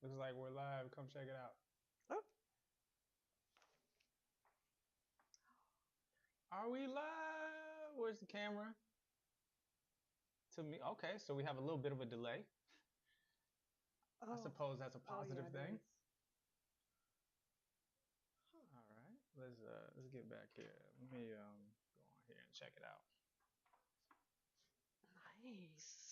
Looks like we're live. Come check it out. Oh. Are we live? Where's the camera? To me, okay. So we have a little bit of a delay. I suppose that's a positive thing. All right, let's get back here. Let me go on here and check it out. Nice.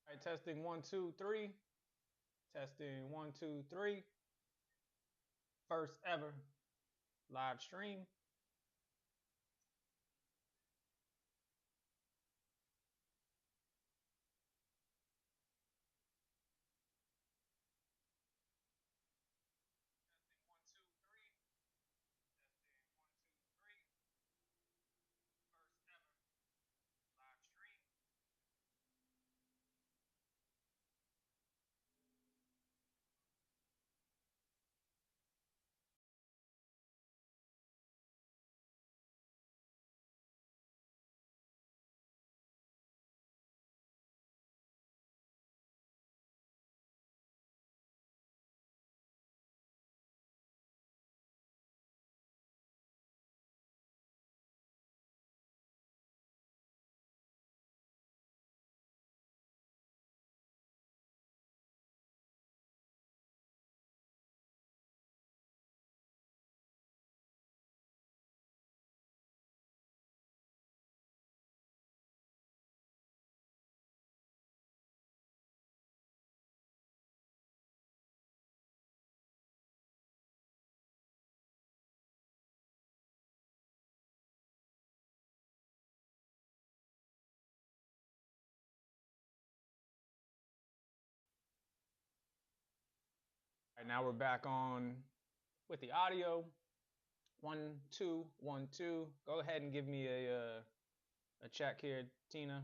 All right, testing 1, 2, 3. Testing 1, 2, 3. First ever live stream. Testing 1, 2, 3. Testing 1, 2, 3. First ever live stream. All right, now we're back on with the audio. 1, 2, 1, 2. Go ahead and give me a check here, Tina.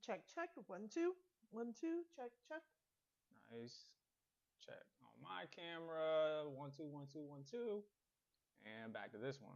Check, check. 1, 2. 1, 2. Check, check. Nice. Check on my camera. 1, 2, 1, 2, 1, 2. And back to this one.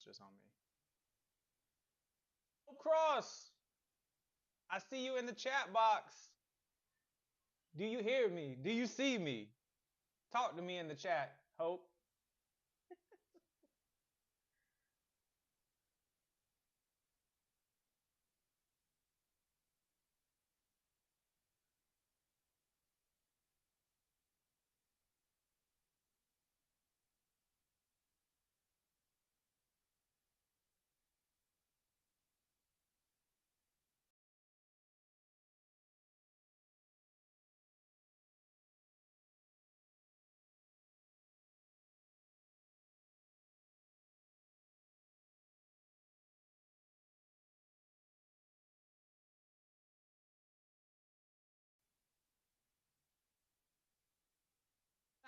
Just on me. Hope Cross, I see you in the chat box. Do you hear me? Do you see me? Talk to me in the chat, Hope.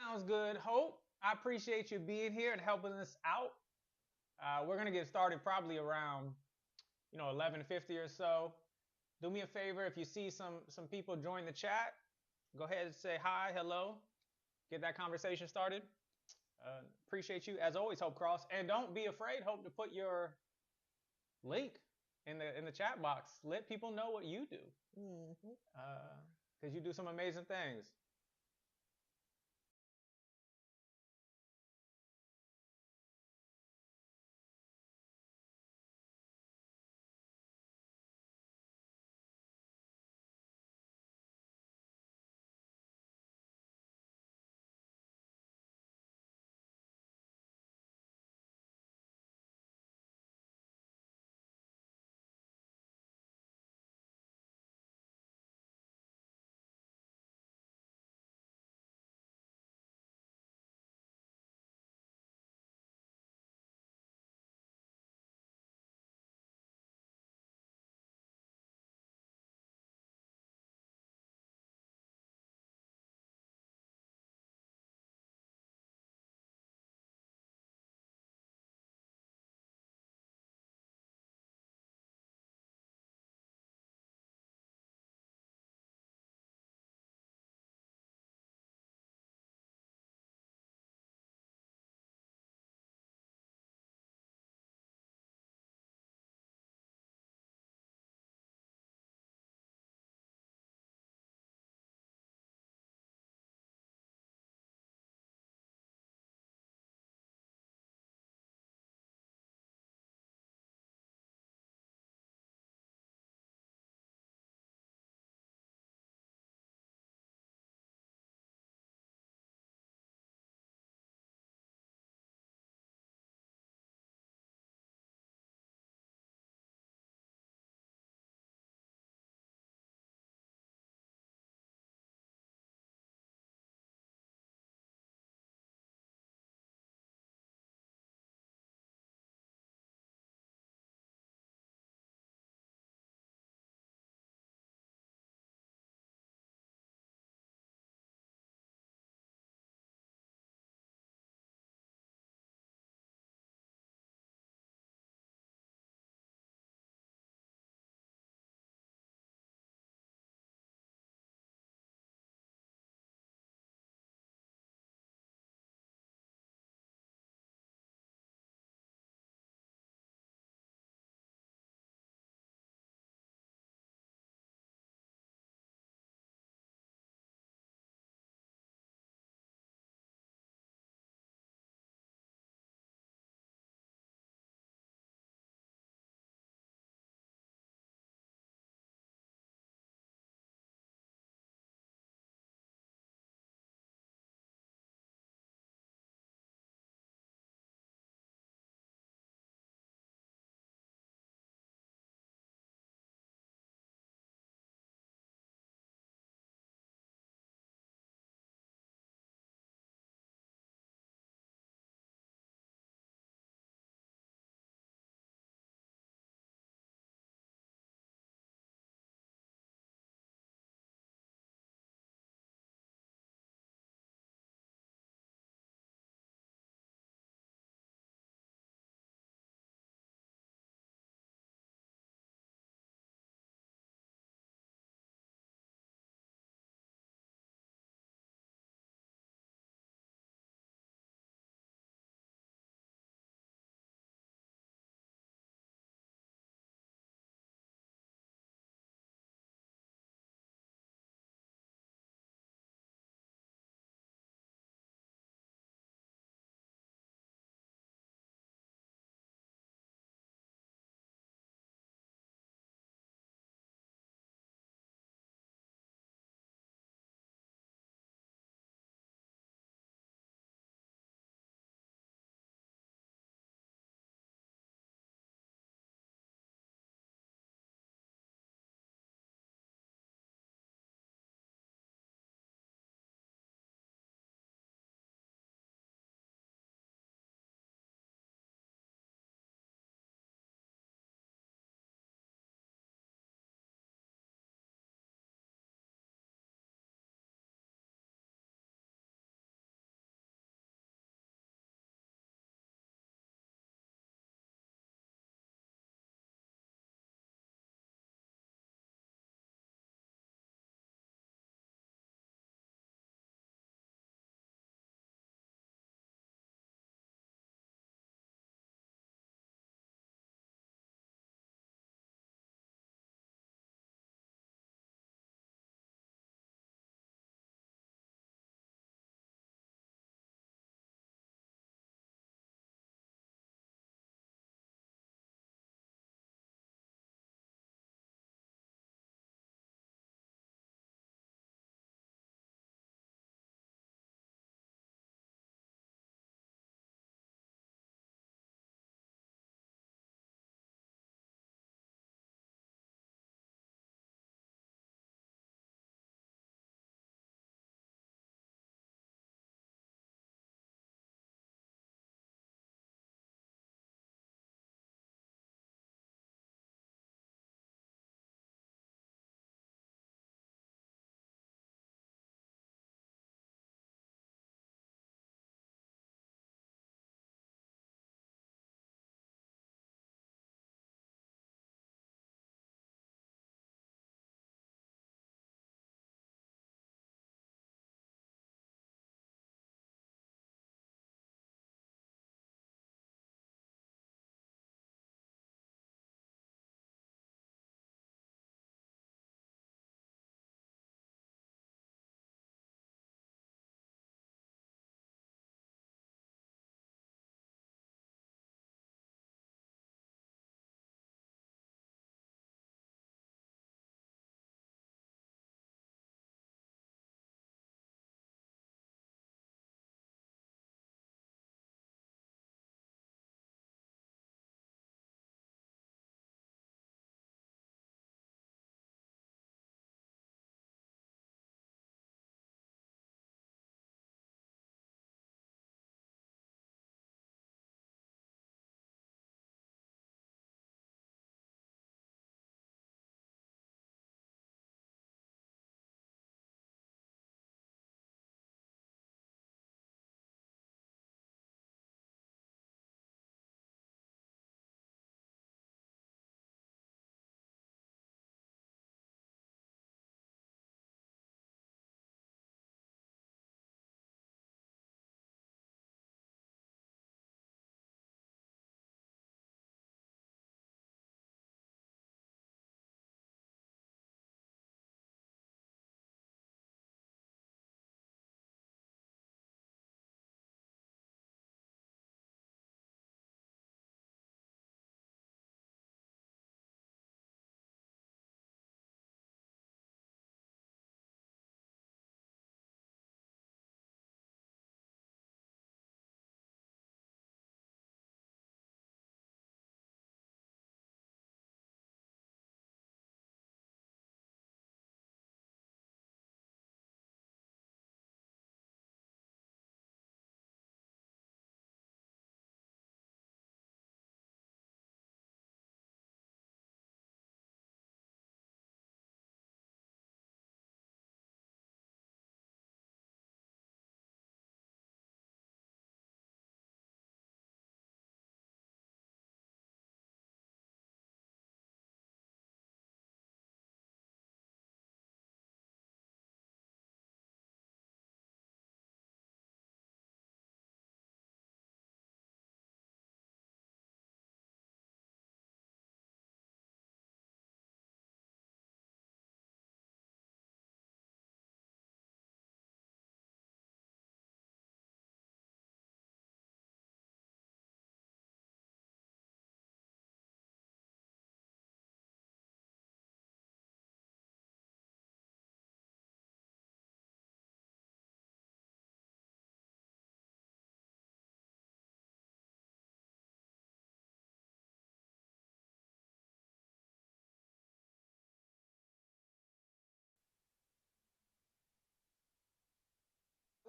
Sounds good, Hope. I appreciate you being here and helping us out. We're gonna get started probably around 11:50 or so. Do me a favor, if you see some people join the chat, go ahead and say hi, hello, get that conversation started. Appreciate you as always, Hope Cross, and don't be afraid, Hope, to put your link in the chat box. Let people know what you do, because you do some amazing things.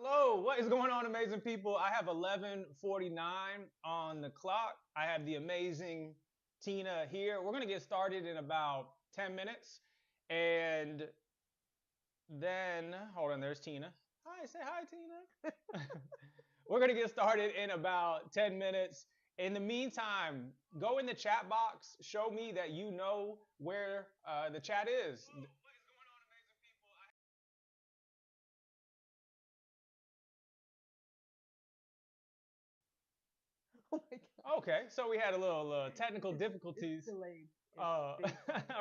Hello, what is going on, amazing people? I have 11:49 on the clock. I have the amazing Tina here. We're gonna get started in about 10 minutes, and then hold on. There's Tina. Hi, say hi, Tina. We're gonna get started in about 10 minutes. In the meantime, go in the chat box. Show me that you know where the chat is. Oh my god. Okay, so we had a little technical It's difficulties delayed. uh, It's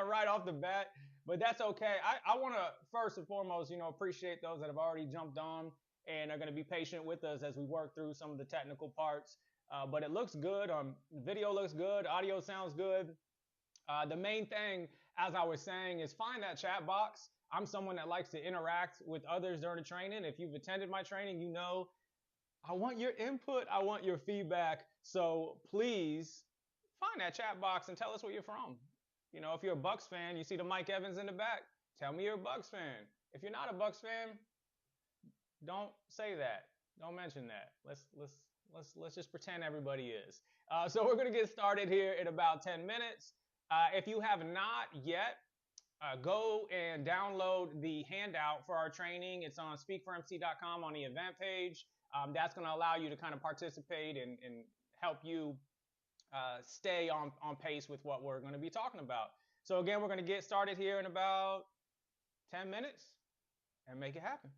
right off the bat, but that's okay. I want to first and foremost, appreciate those that have already jumped on and are going to be patient with us as we work through some of the technical parts. But it looks good. Video looks good. Audio sounds good. The main thing, as I was saying, is find that chat box. I'm someone that likes to interact with others during the training. If you've attended my training, you know I want your input. I want your feedback. So please find that chat box and tell us where you're from. If you're a Bucks fan, you see the Mike Evans in the back. Tell me you're a Bucks fan. If you're not a Bucks fan, don't say that. Don't mention that. Let's just pretend everybody is. So we're gonna get started here in about 10 minutes. If you have not yet, go and download the handout for our training. It's on speakformc.com on the event page. That's going to allow you to kind of participate and help you stay on pace with what we're going to be talking about. So again, we're going to get started here in about 10 minutes and make it happen.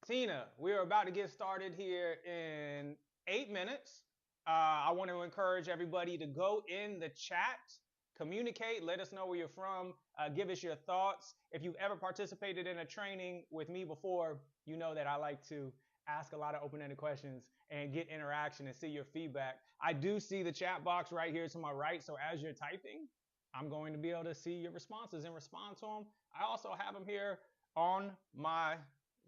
Tina, we are about to get started here in 8 minutes. I want to encourage everybody to go in the chat, communicate, let us know where you're from, give us your thoughts. If you've ever participated in a training with me before, you know that I like to ask a lot of open-ended questions and get interaction and see your feedback. I do see the chat box right here to my right, so as you're typing, I'm going to be able to see your responses and respond to them. I also have them here on my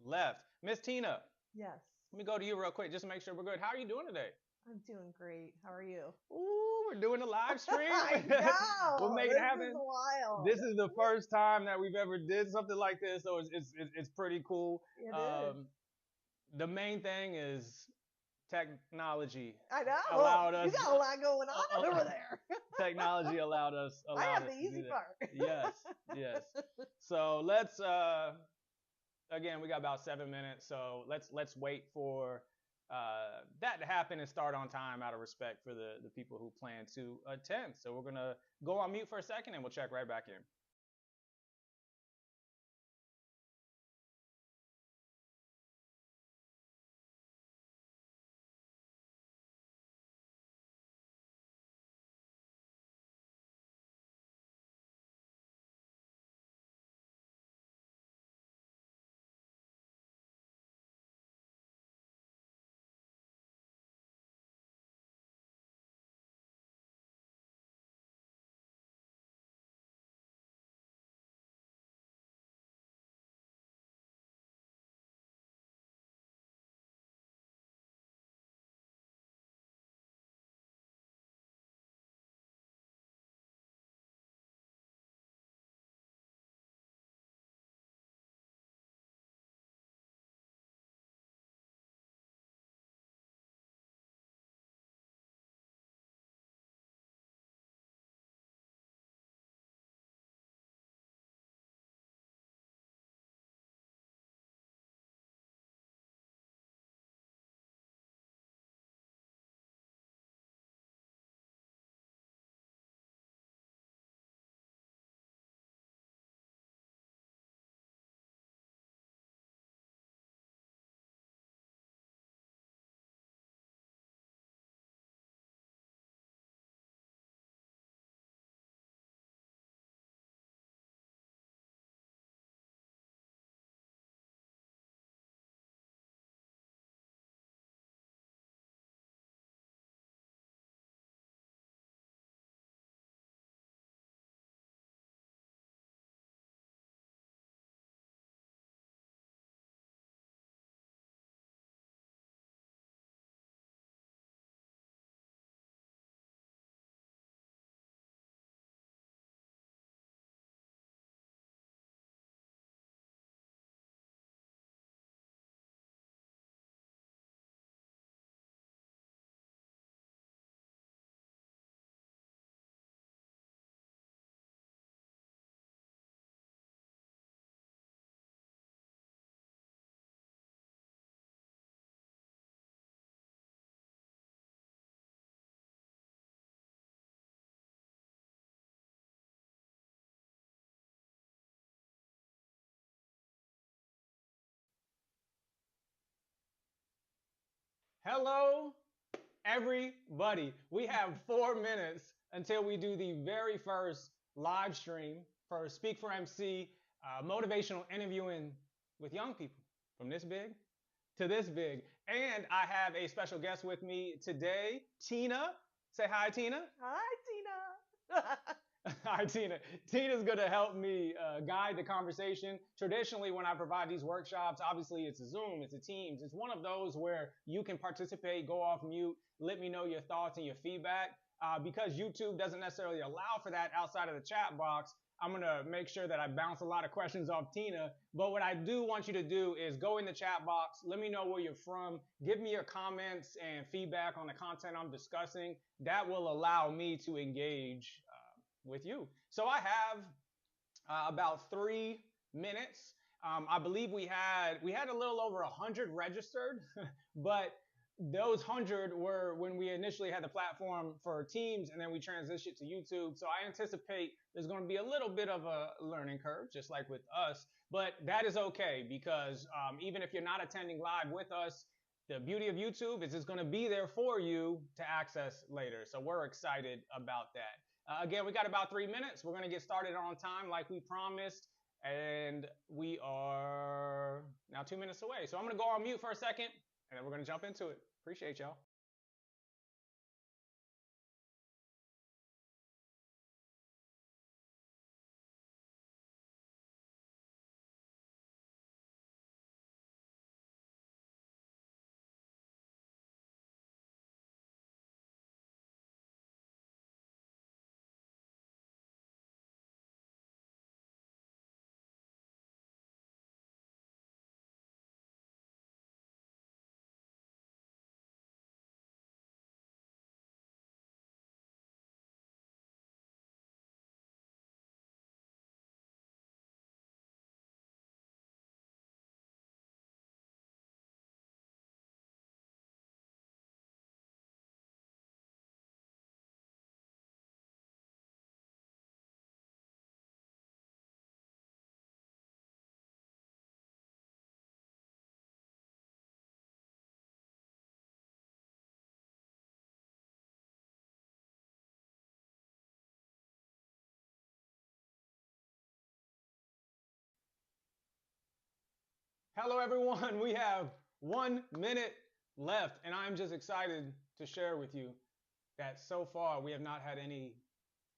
left. Miss Tina, Yes. let me go to you real quick just to make sure we're good. How are you doing today? I'm doing great. How are you? Ooh, we're doing a live stream. I know. We'll make it happen. This is wild. This is the first time that we've ever did something like this, so it's pretty cool. It is. The main thing is technology I know. allowed us. You got a lot going on over there. Technology allowed us. I have the to do easy that. part. Yes. So let's again, we got about 7 minutes, so let's wait for that to happen and start on time out of respect for the people who plan to attend. So we're gonna go on mute for a second and we'll check right back in. Hello, everybody. We have 4 minutes until we do the very first live stream for Speak for MC, motivational interviewing with young people from this big to this big. And I have a special guest with me today, Tina. Say hi, Tina. Hi, Tina. Hi, Tina. Tina's going to help me guide the conversation. Traditionally, when I provide these workshops, obviously it's a Zoom, it's a Teams. It's one of those where you can participate, go off mute, let me know your thoughts and your feedback. Because YouTube doesn't necessarily allow for that outside of the chat box, I'm going to make sure that I bounce a lot of questions off Tina. But what I do want you to do is go in the chat box, let me know where you're from, give me your comments and feedback on the content I'm discussing. That will allow me to engage with you. So I have about 3 minutes. I believe we had a little over 100 registered, but those 100 were when we initially had the platform for Teams, and then we transitioned to YouTube. So I anticipate there's going to be a little bit of a learning curve, just like with us. But that is okay, because even if you're not attending live with us, the beauty of YouTube is it's going to be there for you to access later. So we're excited about that. Again, we got about 3 minutes. We're going to get started on time like we promised. And we are now 2 minutes away. So I'm going to go on mute for a second, and then we're going to jump into it. Appreciate y'all. Hello, everyone. We have 1 minute left, and I'm just excited to share with you that so far we have not had any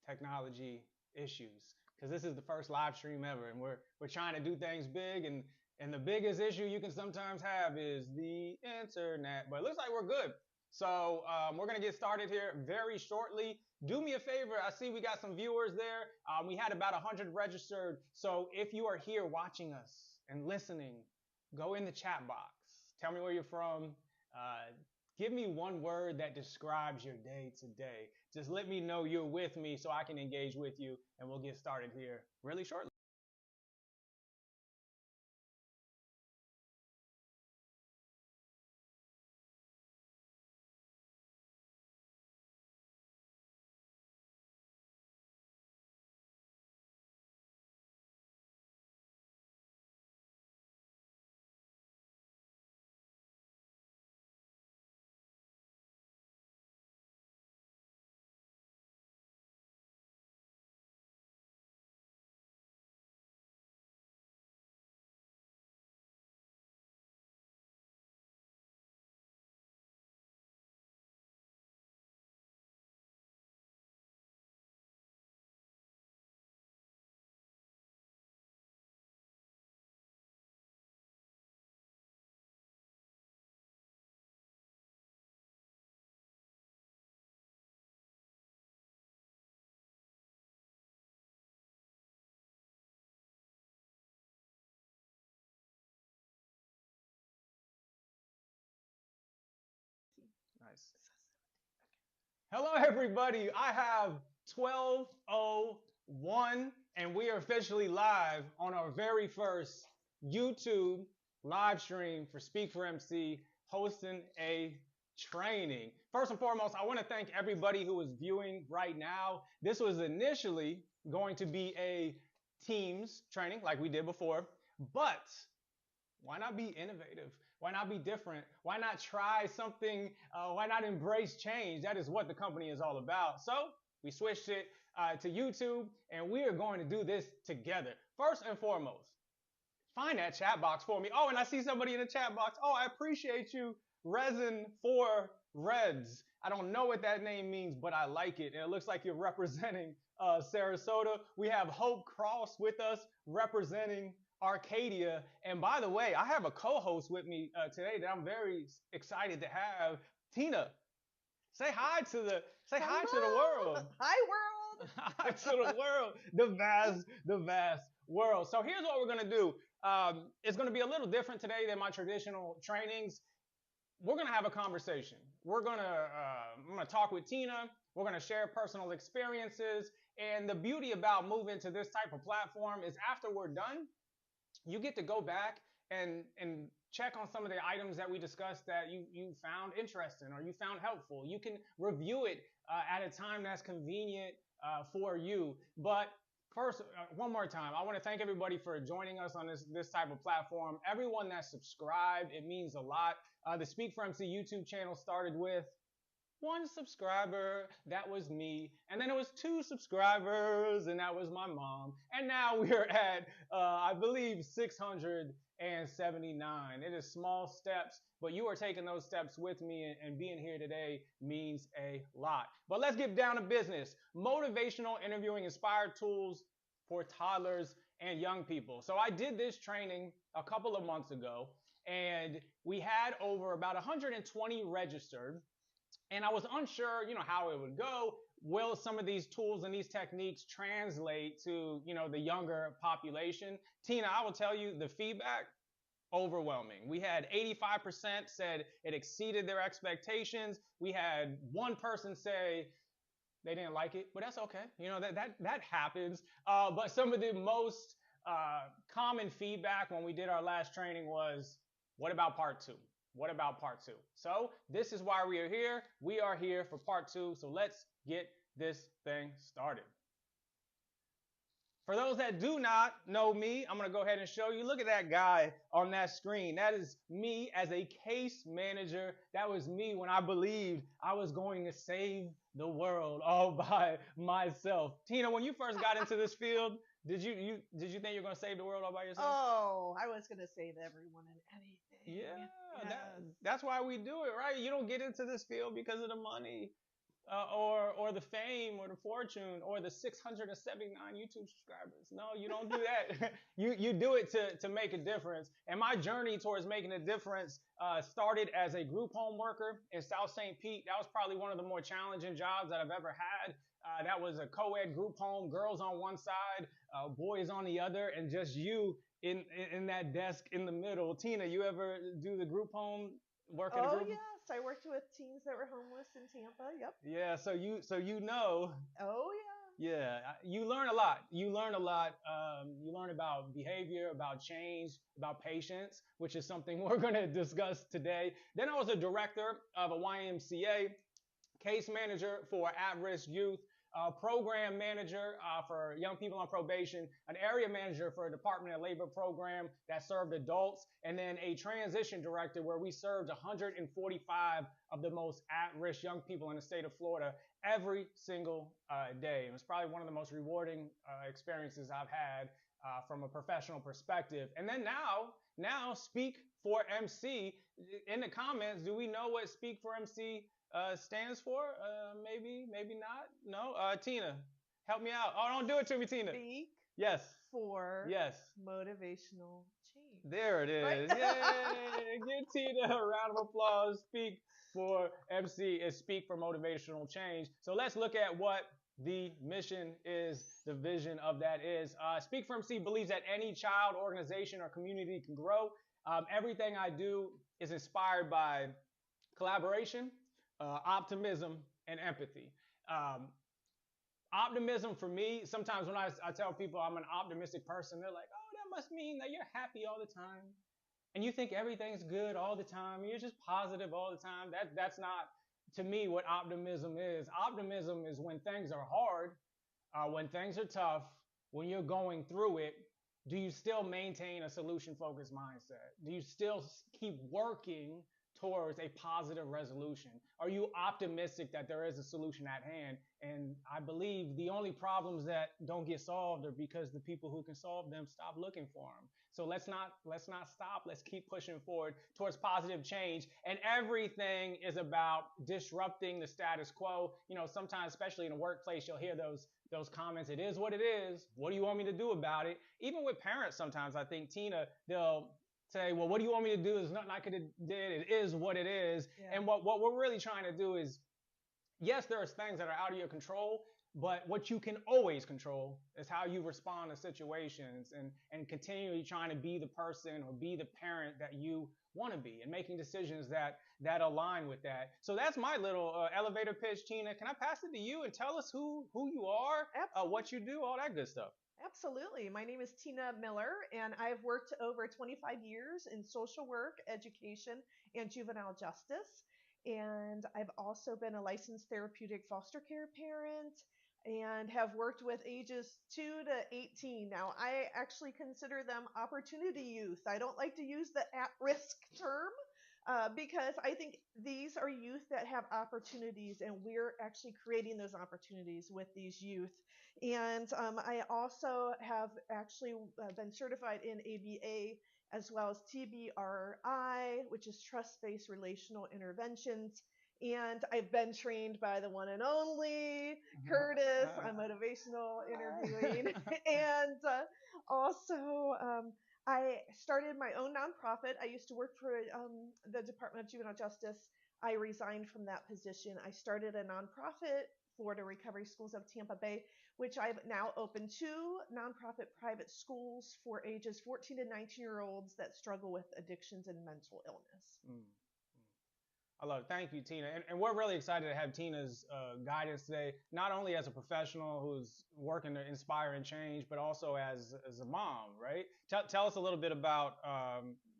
technology issues, because this is the first live stream ever, and we're trying to do things big, and the biggest issue you can sometimes have is the internet. But it looks like we're good. So we're going to get started here very shortly. Do me a favor. I see we got some viewers there. We had about 100 registered. So if you are here watching us and listening, go in the chat box. Tell me where you're from. Give me one word that describes your day today. Just let me know you're with me so I can engage with you, and we'll get started here really shortly. Nice. Hello, everybody. I have 12:01, and we are officially live on our very first YouTube live stream for Speak for MC, hosting a training. First and foremost, I want to thank everybody who is viewing right now. This was initially going to be a Teams training like we did before, but Why not be innovative? Why not be different? Why not try something? Why not embrace change? That is what the company is all about. So we switched it to YouTube, and we are going to do this together. First and foremost, find that chat box for me. Oh, and I see somebody in the chat box. Oh, I appreciate you. Resin for Reds. I don't know what that name means, but I like it. And it looks like you're representing Sarasota. We have Hope Cross with us representing Arcadia. And by the way, I have a co-host with me today that I'm very excited to have. Tina, say hi to the hi to the world. Hi, world. Hi to the world. The vast world. So here's what we're gonna do. It's gonna be a little different today than my traditional trainings. We're gonna have a conversation. I'm gonna talk with Tina. We're gonna share personal experiences. And the beauty about moving to this type of platform is after we're done, you get to go back and check on some of the items that we discussed that you found interesting or you found helpful. You can review it at a time that's convenient for you. But first, one more time, I want to thank everybody for joining us on this type of platform. Everyone that subscribed, it means a lot. The Speak for MC YouTube channel started with 1 subscriber, that was me. And then it was 2 subscribers, and that was my mom. And now we're at, I believe, 679. It is small steps, but you are taking those steps with me, and being here today means a lot. But let's get down to business. Motivational interviewing inspired tools for toddlers and young people. So I did this training a couple of months ago, and we had over about 120 registered. And I was unsure, how it would go. Will some of these tools and these techniques translate to, the younger population? Tina, I will tell you the feedback, overwhelming. We had 85% said it exceeded their expectations. We had one person say they didn't like it, but that's okay. That happens. But some of the most common feedback when we did our last training was, what about part 2? What about part 2? So this is why we are here. We are here for part 2. So let's get this thing started. For those that do not know me, I'm going to go ahead and show you. Look at that guy on that screen. That is me as a case manager. That was me when I believed I was going to save the world all by myself. Tina, when you first got into this field, did you think you were going to save the world all by yourself? Oh, I was gonna save everyone and anything. Yeah, that's why we do it, right? You don't get into this field because of the money, or the fame, or the fortune, or the 679 YouTube subscribers. No, you don't do that. you do it to make a difference. And my journey towards making a difference started as a group home worker in South St. Pete. That was probably one of the more challenging jobs that I've ever had. That was a co-ed group home, girls on one side, boys on the other, and just you in that desk in the middle. Tina, you ever do the group home work in a group? Oh yes, I worked with teens that were homeless in Tampa. Yep. Yeah, so you know. Oh yeah. Yeah, you learn a lot. You learn a lot. You learn about behavior, about change, about patience, which is something we're going to discuss today. Then I was a director of a YMCA, case manager for at-risk youth, program manager for young people on probation, an area manager for a Department of Labor program that served adults, and then a transition director where we served 145 of the most at-risk young people in the state of Florida every single day. It was probably one of the most rewarding experiences I've had from a professional perspective. And then now Speak for MC. In the comments, do we know what Speak for MC stands for? Maybe not. No. Tina, help me out. Oh, don't do it to me, Tina. Speak. Yes. For. Yes. Motivational change. There it is. Right? Yay! Give Tina a round of applause. Speak for MC is Speak for Motivational Change. So let's look at what the mission is, the vision of that is. Speak for MC believes that any child, organization, or community can grow. Everything I do is inspired by collaboration, optimism, and empathy. Optimism for me, sometimes when I tell people I'm an optimistic person, they're like, oh, that must mean that you're happy all the time. And you think everything's good all the time. You're just positive all the time. That's not, to me, what optimism is. Optimism is when things are hard, when things are tough, when you're going through it, do you still maintain a solution focused mindset? Do you still keep working towards a positive resolution? Are you optimistic that there is a solution at hand? And I believe the only problems that don't get solved are because the people who can solve them stop looking for them. So let's not stop. Let's keep pushing forward towards positive change. And everything is about disrupting the status quo. You know, sometimes, especially in the workplace, you'll hear those comments. It is what it is. What do you want me to do about it? Even with parents, sometimes I think, Tina, they'll say, well, what do you want me to do? There's nothing I could have did. It is what it is. Yeah. And what we're really trying to do is, yes, there's things that are out of your control, but what you can always control is how you respond to situations, and continually trying to be the person or be the parent that you want to be, and making decisions that align with that. So that's my little elevator pitch, Tina. Can I pass it to you and tell us who you are, Absolutely. what you do, all that good stuff? Absolutely. My name is Tina Miller, and I've worked over 25 years in social work, education, and juvenile justice. And I've also been a licensed therapeutic foster care parent and have worked with ages 2 to 18. Now, I actually consider them opportunity youth. I don't like to use the at risk term because I think these are youth that have opportunities, and we're actually creating those opportunities with these youth. And I also have actually been certified in ABA as well as TBRI, which is trust based relational interventions. And I've been trained by the one and only Curtis on motivational interviewing. And also, I started my own nonprofit. I used to work for the Department of Juvenile Justice. I resigned from that position. I started a nonprofit, Florida Recovery Schools of Tampa Bay, which I've now opened 2 nonprofit private schools for ages 14 to 19-year-olds that struggle with addictions and mental illness. Mm, mm. I love it. Thank you, Tina. And we're really excited to have Tina's guidance today, not only as a professional who's working to inspire and change, but also as a mom, right? Tell us a little bit about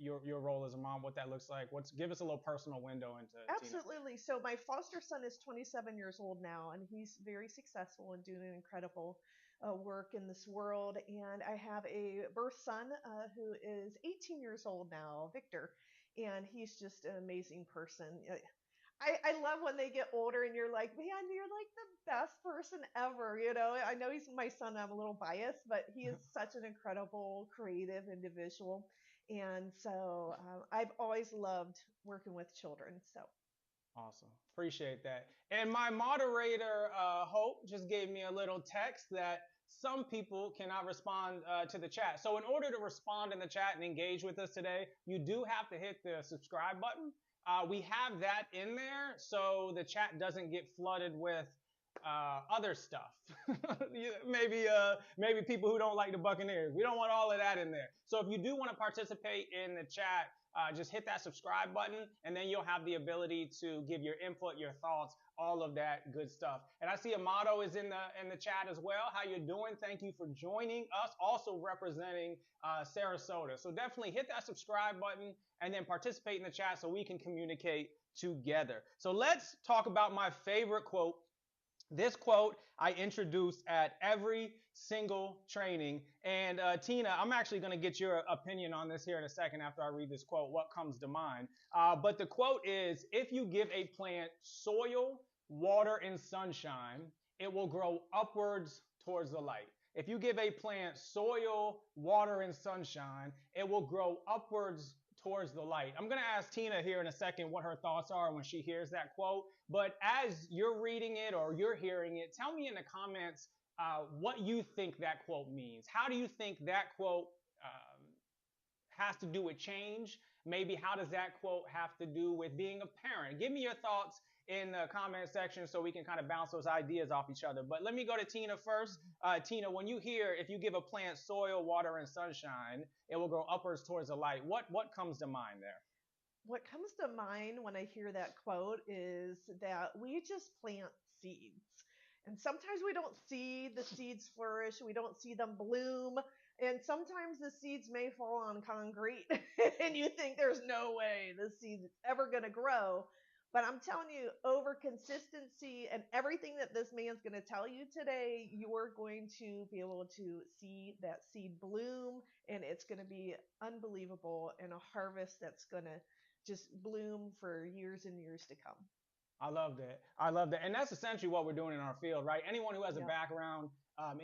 your role as a mom, what that looks like. Give us a little personal window into Tina. Absolutely. So my foster son is 27 years old now, and he's very successful and doing incredible work in this world. And I have a birth son who is 18 years old now, Victor, and he's just an amazing person. I love when they get older and you're like, man, you're like the best person ever. You know, I know he's my son. I'm a little biased, but he is such an incredible, creative individual. And so I've always loved working with children. So Awesome. Appreciate that. And my moderator, Hope, just gave me a little text that some people cannot respond to the chat. So, in order to respond in the chat and engage with us today, you do have to hit the subscribe button. We have that in there so the chat doesn't get flooded with other stuff. Maybe people who don't like the Buccaneers. We don't want all of that in there. So, if you do want to participate in the chat, just hit that subscribe button, and then you'll have the ability to give your input, your thoughts, all of that good stuff. And I see Amato is in the chat as well. How you doing? Thank you for joining us. Also representing Sarasota. So definitely hit that subscribe button and then participate in the chat so we can communicate together. So let's talk about my favorite quote. This quote I introduce at every single training. And Tina, I'm actually going to get your opinion on this here in a second after I read this quote, what comes to mind. But the quote is, if you give a plant soil, water, and sunshine, it will grow upwards towards the light. If you give a plant soil, water, and sunshine, it will grow upwards towards the light. I'm going to ask Tina here in a second what her thoughts are when she hears that quote. But as you're reading it or you're hearing it, tell me in the comments what you think that quote means. How do you think that quote has to do with change? Maybe how does that quote have to do with being a parent? Give me your thoughts in the comment section so we can kind of bounce those ideas off each other. But let me go to Tina first. Tina, when you hear if you give a plant soil, water, and sunshine, it will grow upwards towards the light. What comes to mind there? what comes to mind when I hear that quote is that we just plant seeds. And sometimes we don't see the seeds flourish, we don't see them bloom, and sometimes the seeds may fall on concrete and you think there's no way the seed's ever going to grow. But I'm telling you, over consistency and everything that this man's going to tell you today, you're going to be able to see that seed bloom, and it's going to be unbelievable, and a harvest that's going to just bloom for years and years to come. I love that. I love that. And that's essentially what we're doing in our field, right? Anyone who has a Yep. background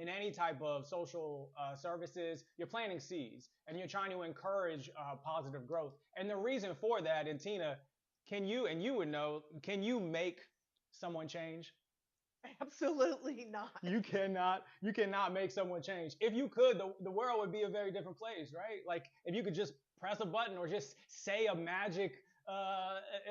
in any type of social services, you're planting seeds and you're trying to encourage positive growth. And the reason for that, and Tina, can you, and you would know, can you make someone change? Absolutely not. You cannot make someone change. If you could, the world would be a very different place, right? Like if you could just press a button or just say a magic,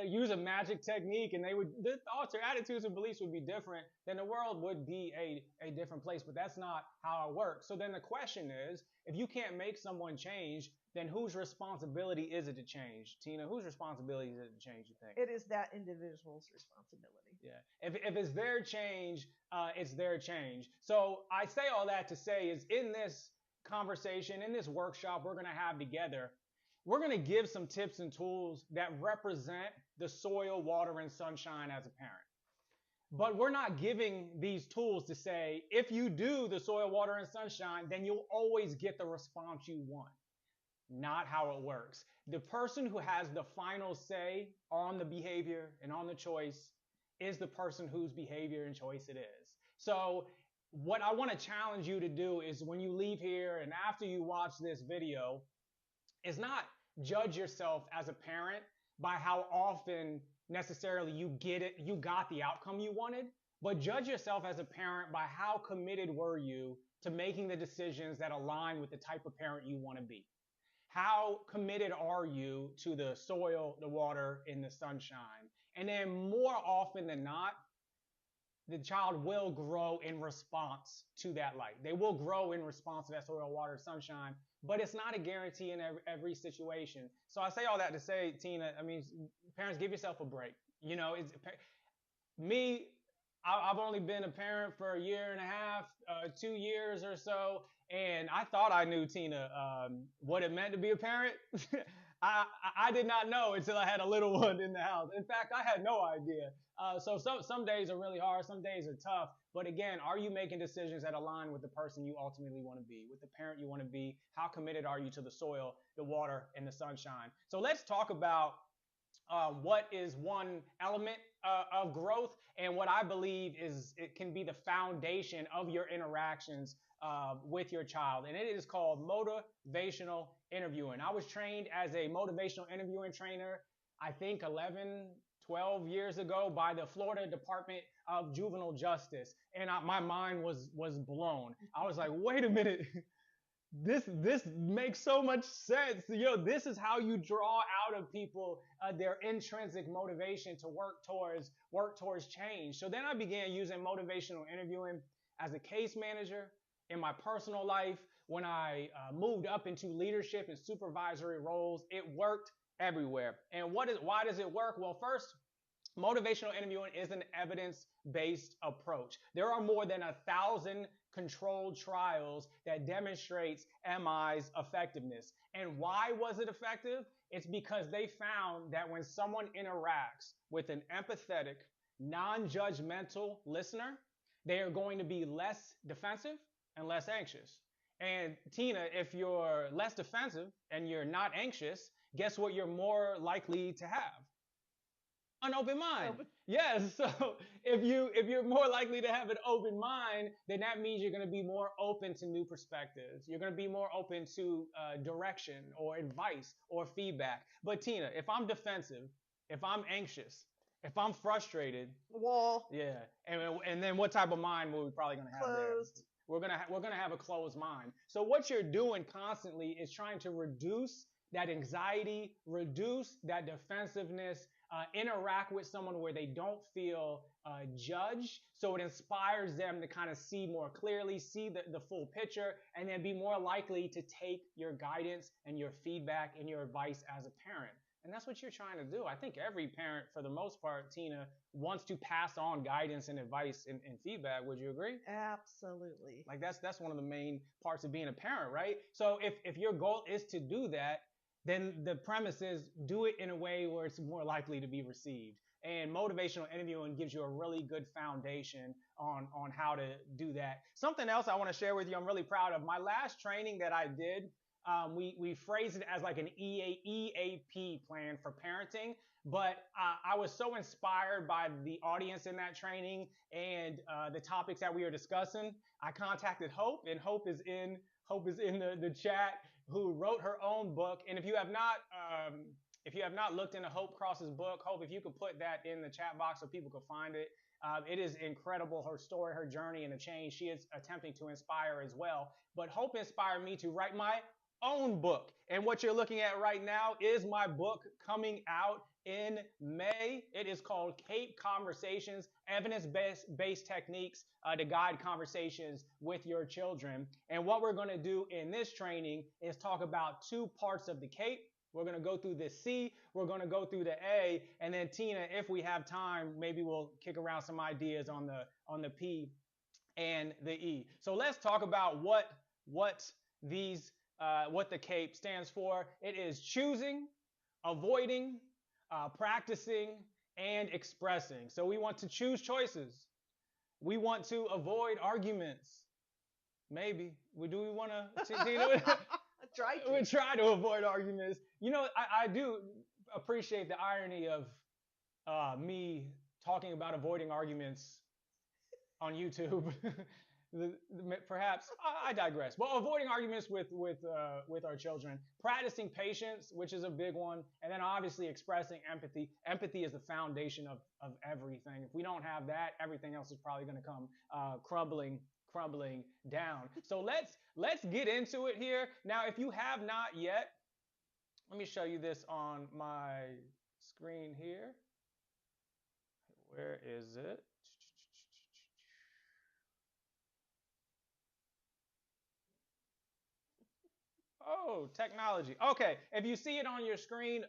use a magic technique, and the thoughts or attitudes and beliefs would be different, then the world would be a different place. But that's not how it works. So then the question is, if you can't make someone change, then whose responsibility is it to change? Tina, whose responsibility is it to change, you think? It is that individual's responsibility. Yeah. If it's their change, it's their change. So I say all that to say is in this conversation, in this workshop we're going to have together, we're going to give some tips and tools that represent the soil, water, and sunshine as a parent. But we're not giving these tools to say, if you do the soil, water, and sunshine, then you'll always get the response you want. Not how it works. The person who has the final say on the behavior and on the choice is the person whose behavior and choice it is. So what I want to challenge you to do is when you leave here and after you watch this video is not judge yourself as a parent by how often necessarily you got the outcome you wanted, but judge yourself as a parent by how committed were you to making the decisions that align with the type of parent you want to be. How committed are you to the soil, the water, and the sunshine? And then more often than not, the child will grow in response to that light. They will grow in response to that soil, water, sunshine, but it's not a guarantee in every situation. So I say all that to say, Tina, I mean, parents, give yourself a break. You know, me, I've only been a parent for a year and a half, 2 years or so, and I thought I knew, Tina, what it meant to be a parent. I did not know until I had a little one in the house. In fact, I had no idea. So some days are really hard, some days are tough. But again, are you making decisions that align with the person you ultimately want to be, with the parent you want to be? How committed are you to the soil, the water, and the sunshine? So let's talk about what is one element of growth and what I believe is it can be the foundation of your interactions with your child. And it is called motivational interviewing. I was trained as a motivational interviewing trainer, I think 11, 12 years ago by the Florida Department of Juvenile Justice. And my mind was blown. I was like, wait a minute. This makes so much sense. This is how you draw out of people their intrinsic motivation to work towards change. So then I began using motivational interviewing as a case manager in my personal life. When I moved up into leadership and supervisory roles, it worked everywhere. And why does it work? Well, first, motivational interviewing is an evidence-based approach. There are more than 1,000 controlled trials that demonstrates MI's effectiveness. And why was it effective? It's because they found that when someone interacts with an empathetic, non-judgmental listener, they are going to be less defensive and less anxious. And Tina, if you're less defensive and you're not anxious, guess what you're more likely to have? An open mind. Open. Yes. So if you're more likely to have an open mind, then that means you're going to be more open to new perspectives. You're going to be more open to direction or advice or feedback. But Tina, if I'm defensive, if I'm anxious, if I'm frustrated, Wall. yeah, and then what type of mind we're probably going to have there? Closed. We're gonna have a closed mind. So what you're doing constantly is trying to reduce that anxiety, reduce that defensiveness, interact with someone where they don't feel judged. So it inspires them to kind of see more clearly, see the full picture, and then be more likely to take your guidance and your feedback and your advice as a parent. And that's what you're trying to do. I think every parent, for the most part, Tina, wants to pass on guidance and advice and feedback. Would you agree? Absolutely. Like that's one of the main parts of being a parent, right? So if your goal is to do that, then the premise is do it in a way where it's more likely to be received. and motivational interviewing gives you a really good foundation on how to do that. Something else I want to share with you, I'm really proud of. My last training that I did, we phrased it as like an EAP plan for parenting. But I was so inspired by the audience in that training and the topics that we were discussing. I contacted Hope, and Hope is in the chat, who wrote her own book. And if you have not looked into Hope Cross's book, Hope, if you could put that in the chat box so people could find it. It is incredible, her story, her journey, and the change she is attempting to inspire as well. But Hope inspired me to write my own book. And what you're looking at right now is my book coming out in May. It is called C.A.P.E Conversations, Evidence-Based Techniques to Guide Conversations with Your Children. And what we're going to do in this training is talk about two parts of the C.A.P.E. We're going to go through the C, we're going to go through the A, and then Tina, if we have time, maybe we'll kick around some ideas on the P and the E. So let's talk about what these what the C.A.P.E stands for. It is choosing, avoiding, practicing, and expressing. So we want to choose choices. We want to avoid arguments. Maybe. Do we want to? We try to avoid arguments. I do appreciate the irony of me talking about avoiding arguments on YouTube. Perhaps I digress. Well, avoiding arguments with our children, practicing patience, which is a big one, and then obviously expressing empathy. Empathy is the foundation of everything. If we don't have that, everything else is probably going to come crumbling down. So let's get into it here. Now, if you have not yet, let me show you this on my screen here. Where is it? Oh, technology. Okay, if you see it on your screen,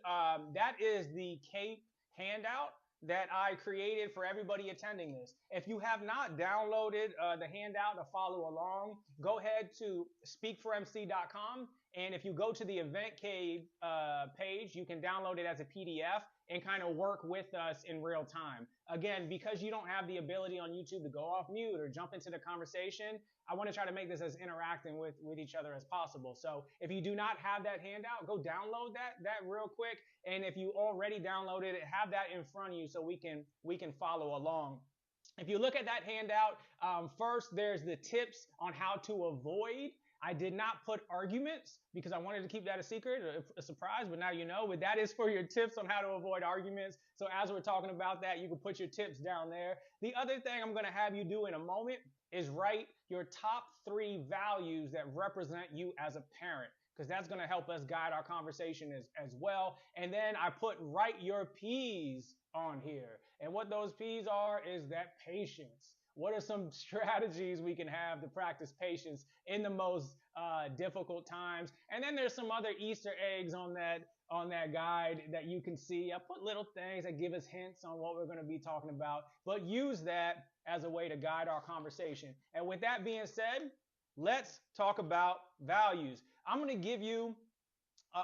that is the C.A.P.E handout that I created for everybody attending this. If you have not downloaded the handout to follow along, go ahead to speakformc.com, and if you go to the event page, you can download it as a PDF and kind of work with us in real time. Again, because you don't have the ability on YouTube to go off mute or jump into the conversation, I want to try to make this as interacting with each other as possible. So if you do not have that handout, go download that real quick. And if you already downloaded it, have that in front of you so we can follow along. If you look at that handout, first there's the tips on how to avoid. I did not put arguments because I wanted to keep that a secret, a surprise, but now you know. But that is for your tips on how to avoid arguments. So as we're talking about that, you can put your tips down there. The other thing I'm going to have you do in a moment is write your top 3 values that represent you as a parent, because that's going to help us guide our conversation as well. And then I put write your P's on here. And what those P's are is that patience. What are some strategies we can have to practice patience in the most difficult times? And then there's some other Easter eggs on that guide that you can see. I put little things that give us hints on what we're going to be talking about, but use that as a way to guide our conversation. And with that being said, let's talk about values. I'm going to give you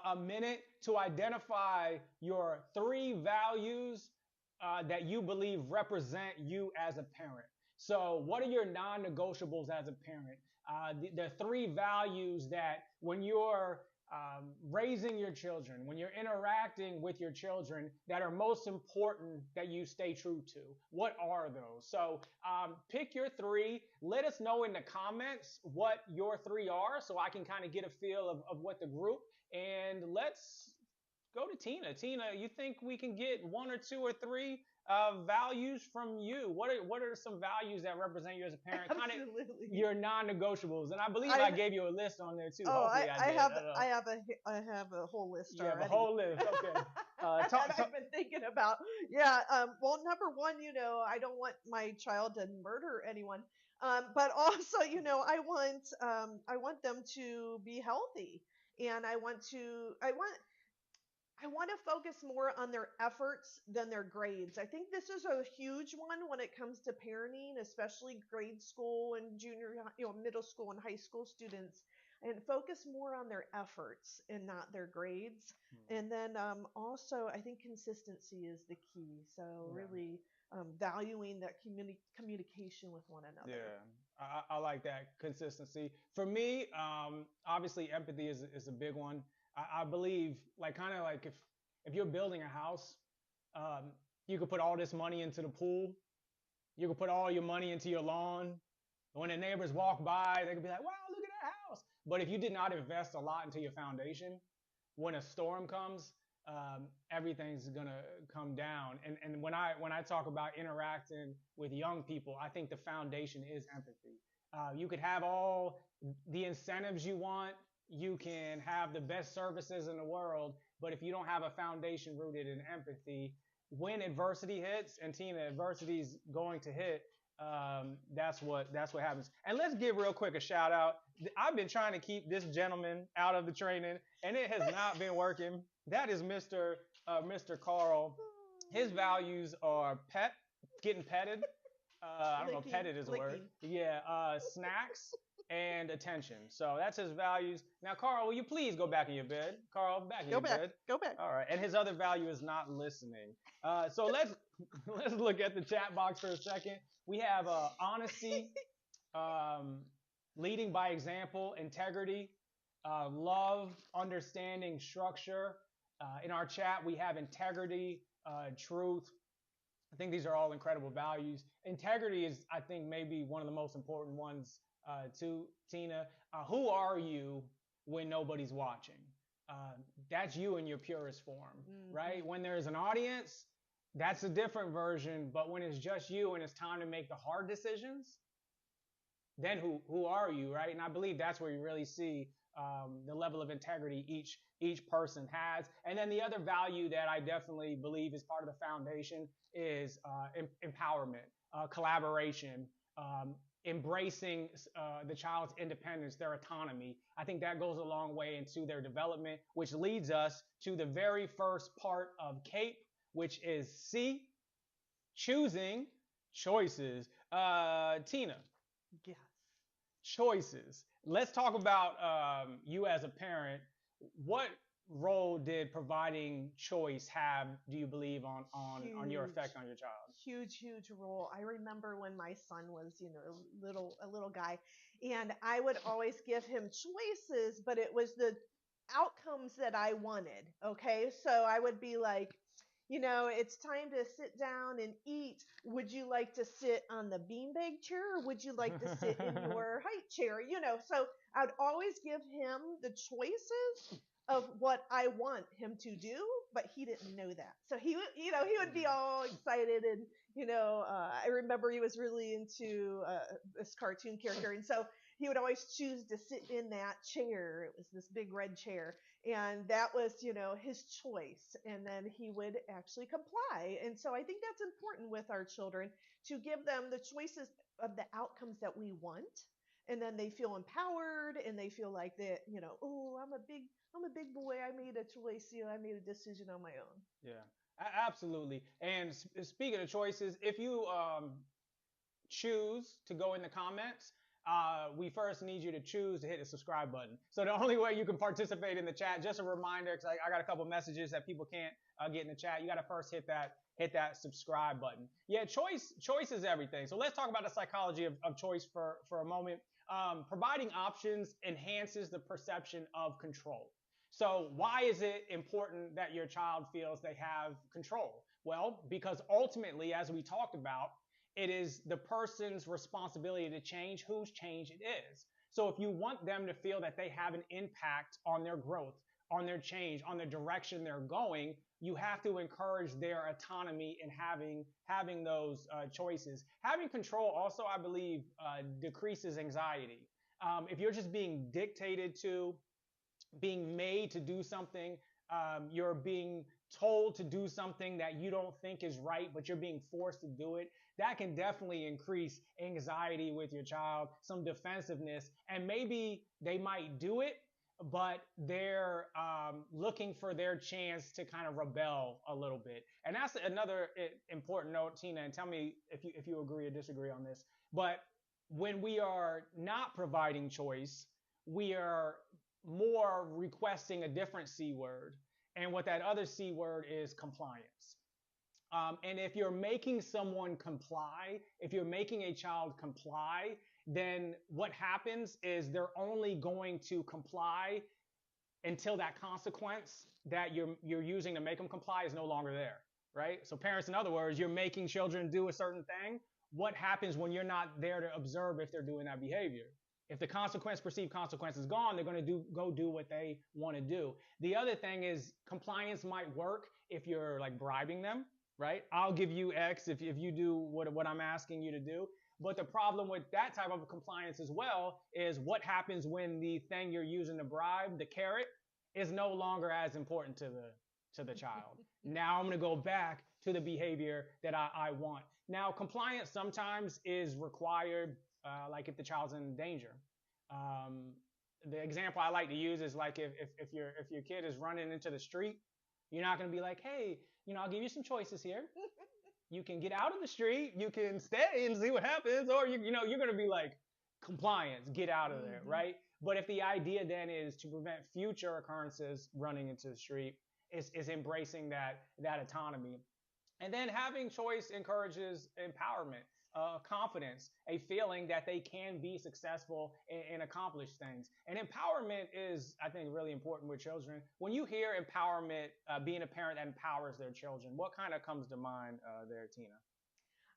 a minute to identify your 3 values that you believe represent you as a parent. So what are your non-negotiables as a parent? The 3 values that when you're raising your children, when you're interacting with your children, that are most important that you stay true to. What are those? So pick your 3. Let us know in the comments what your 3 are so I can kind of get a feel of what the group. And let's go to Tina. Tina, you think we can get 1 or 2 or 3 values from you? What are some values that represent you as a parent? Kind of your non-negotiables, and I believe I gave you a list on there too. Hopefully I did. I have a whole list you already. Have a whole list. Okay. I've been thinking about. Yeah. Well, number one, I don't want my child to murder anyone. But also, I want them to be healthy, and I want to focus more on their efforts than their grades. I think this is a huge one when it comes to parenting, especially grade school and middle school and high school students. and focus more on their efforts and not their grades. And then also, I think consistency is the key. So Yeah. really valuing that communication with one another. Yeah, I like that consistency. For me, obviously empathy is a big one. I believe like kind of like if you're building a house, um, you could put all this money into the pool. You could put all your money into your lawn. When the neighbors walk by, they could be like, "Wow, look at that house." But if you did not invest a lot into your foundation, when a storm comes, everything's gonna come down. And when I talk about interacting with young people, I think the foundation is empathy. You could have all the incentives you want. You can have the best services in the world, but if you don't have a foundation rooted in empathy, when adversity hits, and Tina, adversity is going to hit, that's what happens. And let's give real quick a shout out. I've been trying to keep this gentleman out of the training, and it has not been working. That is Mr. Carl. His values are getting petted. I don't know if petted is a word. Yeah, snacks and attention. So that's his values. Now, Carl, will you please go back in your bed? Carl, back in your bed. Go back. All right. And his other value is not listening. So let's look at the chat box for a second. We have honesty, um, leading by example, integrity, love, understanding, structure. In our chat, we have integrity, truth. I think these are all incredible values. Integrity is, I think, maybe one of the most important ones too, Tina. Who are you when nobody's watching? That's you in your purest form, right? When there's an audience, that's a different version. But when it's just you and it's time to make the hard decisions, then who are you, right? And I believe that's where you really see the level of integrity each person has. And then the other value that I definitely believe is part of the foundation is empowerment, collaboration, embracing the child's independence, their autonomy. I think that goes a long way into their development, which leads us to the very first part of C.A.P.E, which is C, choosing choices. Tina. Yes. Choices. Let's talk about you as a parent. What role did providing choice have, do you believe, on your effect on your child? Huge role. I remember when my son was, a little guy, and I would always give him choices, but it was the outcomes that I wanted. Okay, so I would be like, it's time to sit down and eat. Would you like to sit on the beanbag chair, or would you like to sit in your high chair? So I'd always give him the choices of what I want him to do, but he didn't know that. So he would be all excited, and I remember he was really into this cartoon character, and so he would always choose to sit in that chair. It was this big red chair, and that was his choice, and then he would actually comply. And so I think that's important with our children, to give them the choices of the outcomes that we want, and then they feel empowered, and they feel like that, oh, I'm a big boy. I made a choice. I made a decision on my own. Yeah, absolutely. And speaking of choices, if you choose to go in the comments, we first need you to choose to hit the subscribe button. So the only way you can participate in the chat, just a reminder, because I got a couple messages that people can't get in the chat. You got to first hit that subscribe button. Yeah, choice is everything. So let's talk about the psychology of choice for a moment. Providing options enhances the perception of control. So why is it important that your child feels they have control? Well, because ultimately, as we talked about, it is the person's responsibility to change whose change it is. So if you want them to feel that they have an impact on their growth, on their change, on the direction they're going, you have to encourage their autonomy in having those choices. Having control also, I believe, decreases anxiety. If you're just being dictated to, being made to do something, you're being told to do something that you don't think is right, but you're being forced to do it, that can definitely increase anxiety with your child, some defensiveness, and maybe they might do it, but they're looking for their chance to kind of rebel a little bit. And that's another important note, Tina, and tell me if you agree or disagree on this. But when we are not providing choice, we are more requesting a different C word. And what that other C word is compliance. And if you're making someone comply, if you're making a child comply, then what happens is they're only going to comply until that consequence that you're using to make them comply is no longer there, right? So parents, in other words, you're making children do a certain thing. What happens when you're not there to observe if they're doing that behavior? If the perceived consequence is gone, they're going to go do what they want to do. The other thing is compliance might work if you're like bribing them, right? I'll give you X if you do what I'm asking you to do. But the problem with that type of compliance as well is what happens when the thing you're using to bribe, the carrot, is no longer as important to the child. Now I'm going to go back to the behavior that I want. Now, compliance sometimes is required, like if the child's in danger. Um, the example I like to use is like if your kid is running into the street, you're not going to be like, hey, I'll give you some choices here. You can get out of the street, you can stay and see what happens, or you're going to be like, compliance, get out of there, Mm-hmm. right? But if the idea then is to prevent future occurrences running into the street, is embracing that autonomy. And then having choice encourages empowerment, confidence, a feeling that they can be successful and accomplish things. And empowerment is, I think, really important with children. When you hear empowerment, being a parent that empowers their children, what kind of comes to mind there, Tina?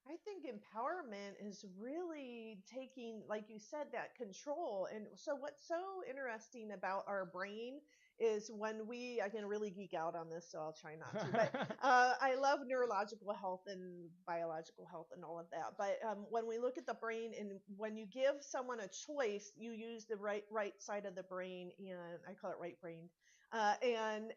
I think empowerment is really taking, like you said, that control. And so, what's so interesting about our brain is when I can really geek out on this, so I'll try not to. But I love neurological health and biological health and all of that. But when we look at the brain, and when you give someone a choice, you use the right side of the brain, and I call it right brain. And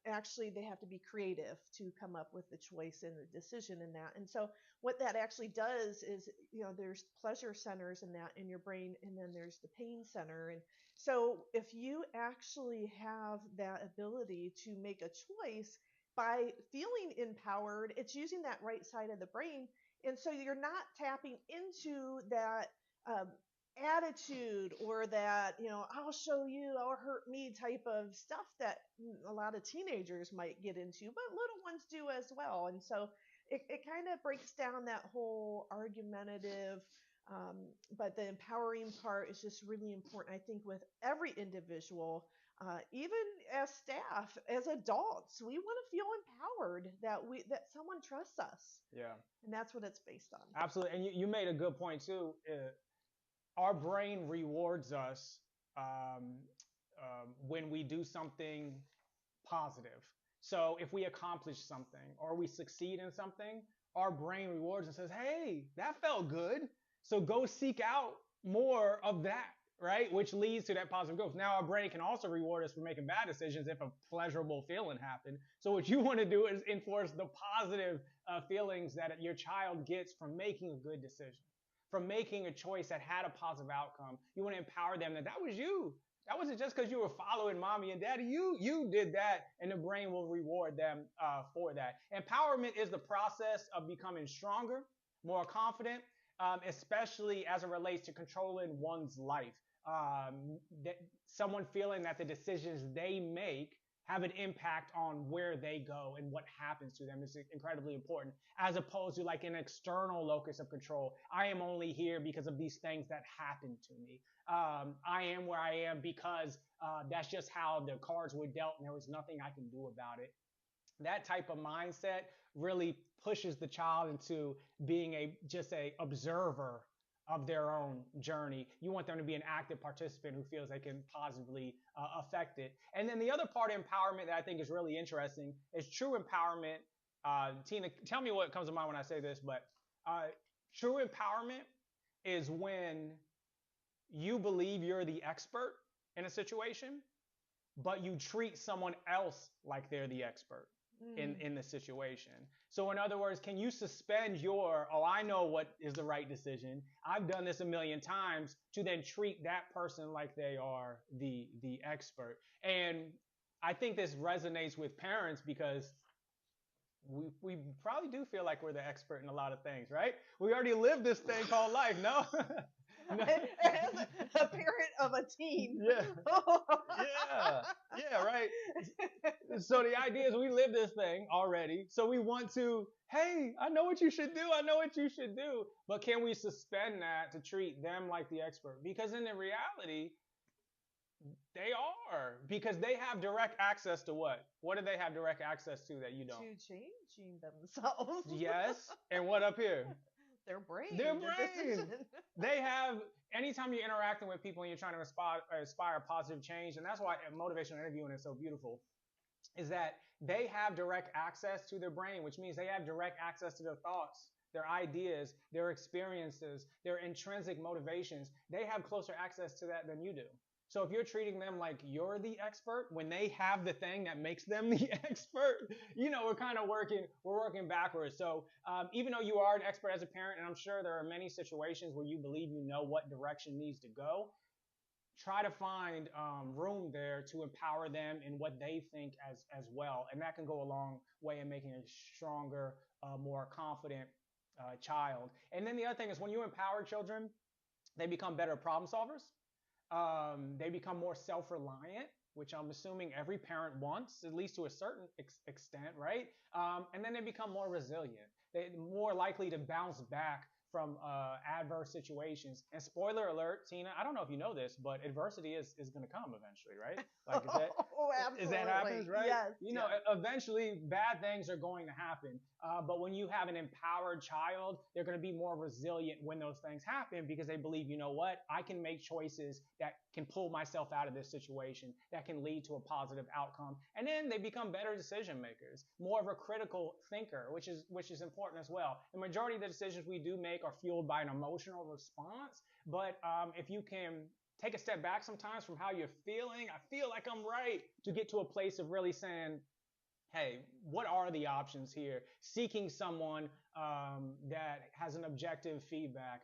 actually, they have to be creative to come up with the choice and the decision in that. And so, what that actually does is, there's pleasure centers in that in your brain, and then there's the pain center. And so if you actually have that ability to make a choice by feeling empowered, it's using that right side of the brain. And so you're not tapping into that um, attitude, or that, I'll show you, I'll hurt me type of stuff that a lot of teenagers might get into, but little ones do as well. And so it kind of breaks down that whole argumentative, but the empowering part is just really important, I think, with every individual. Even as staff, as adults, we want to feel empowered, that someone trusts us, Yeah, and that's what it's based on. absolutely. And you made a good point too. Our brain rewards us um, when we do something positive. So if we accomplish something or we succeed in something, our brain rewards and says, hey, that felt good. So go seek out more of that, right? Which leads to that positive growth. Now our brain can also reward us for making bad decisions if a pleasurable feeling happened. So what you want to do is enforce the positive feelings that your child gets from making a good decision, from making a choice that had a positive outcome. You want to empower them that was you. That wasn't just because you were following mommy and daddy. You did that, and the brain will reward them for that. Empowerment is the process of becoming stronger, more confident, especially as it relates to controlling one's life. That someone feeling that the decisions they make have an impact on where they go and what happens to them is incredibly important, as opposed to like an external locus of control. I am only here because of these things that happened to me. I am where I am because that's just how the cards were dealt, and there was nothing I can do about it. That type of mindset really pushes the child into being just a observer of their own journey. You want them to be an active participant who feels they can positively affect it. And then the other part of empowerment that I think is really interesting is true empowerment. Tina, tell me what comes to mind when I say this, but uh, true empowerment is when you believe you're the expert in a situation, but you treat someone else like they're the expert Mm. in the situation. So in other words, can you suspend oh, I know what is the right decision. I've done this a million times, to then treat that person like they are the expert. And I think this resonates with parents because we probably do feel like we're the expert in a lot of things, right? We already lived this thing called life, no? No. As a parent of a teen. Yeah. Yeah. Yeah, right. So the idea is we live this thing already. So we want to, hey, I know what you should do. I know what you should do. But can we suspend that to treat them like the expert? Because in the reality, they are. Because they have direct access to what? What do they have direct access to that you don't? To changing themselves. Yes. And what up here? Their brain, Their the brain. decision. They have, anytime you're interacting with people and you're trying to inspire positive change, and that's why motivational interviewing is so beautiful, is that they have direct access to their brain, which means they have direct access to their thoughts, their ideas, their experiences, their intrinsic motivations. They have closer access to that than you do. So if you're treating them like you're the expert when they have the thing that makes them the expert, we're kind of we're working backwards. So even though you are an expert as a parent, and I'm sure there are many situations where you believe you know what direction needs to go, try to find room there to empower them in what they think as well, and that can go a long way in making a stronger, more confident child. And then the other thing is when you empower children, they become better problem solvers. They become more self-reliant, which I'm assuming every parent wants, at least to a certain extent, right? And then they become more resilient. They're more likely to bounce back from adverse situations. And spoiler alert, Tina, I don't know if you know this, but adversity is going to come eventually, right? Like is that Oh, is that absolutely. happens, right? Yes. Yes. Eventually bad things are going to happen. But when you have an empowered child, they're going to be more resilient when those things happen because they believe, you know what, I can make choices that can pull myself out of this situation, that can lead to a positive outcome. And then they become better decision makers, more of a critical thinker, which is important as well. The majority of the decisions we do make are fueled by an emotional response. But if you can take a step back sometimes from how you're feeling, I feel like I'm right, to get to a place of really saying, hey, what are the options here? Seeking someone that has an objective feedback,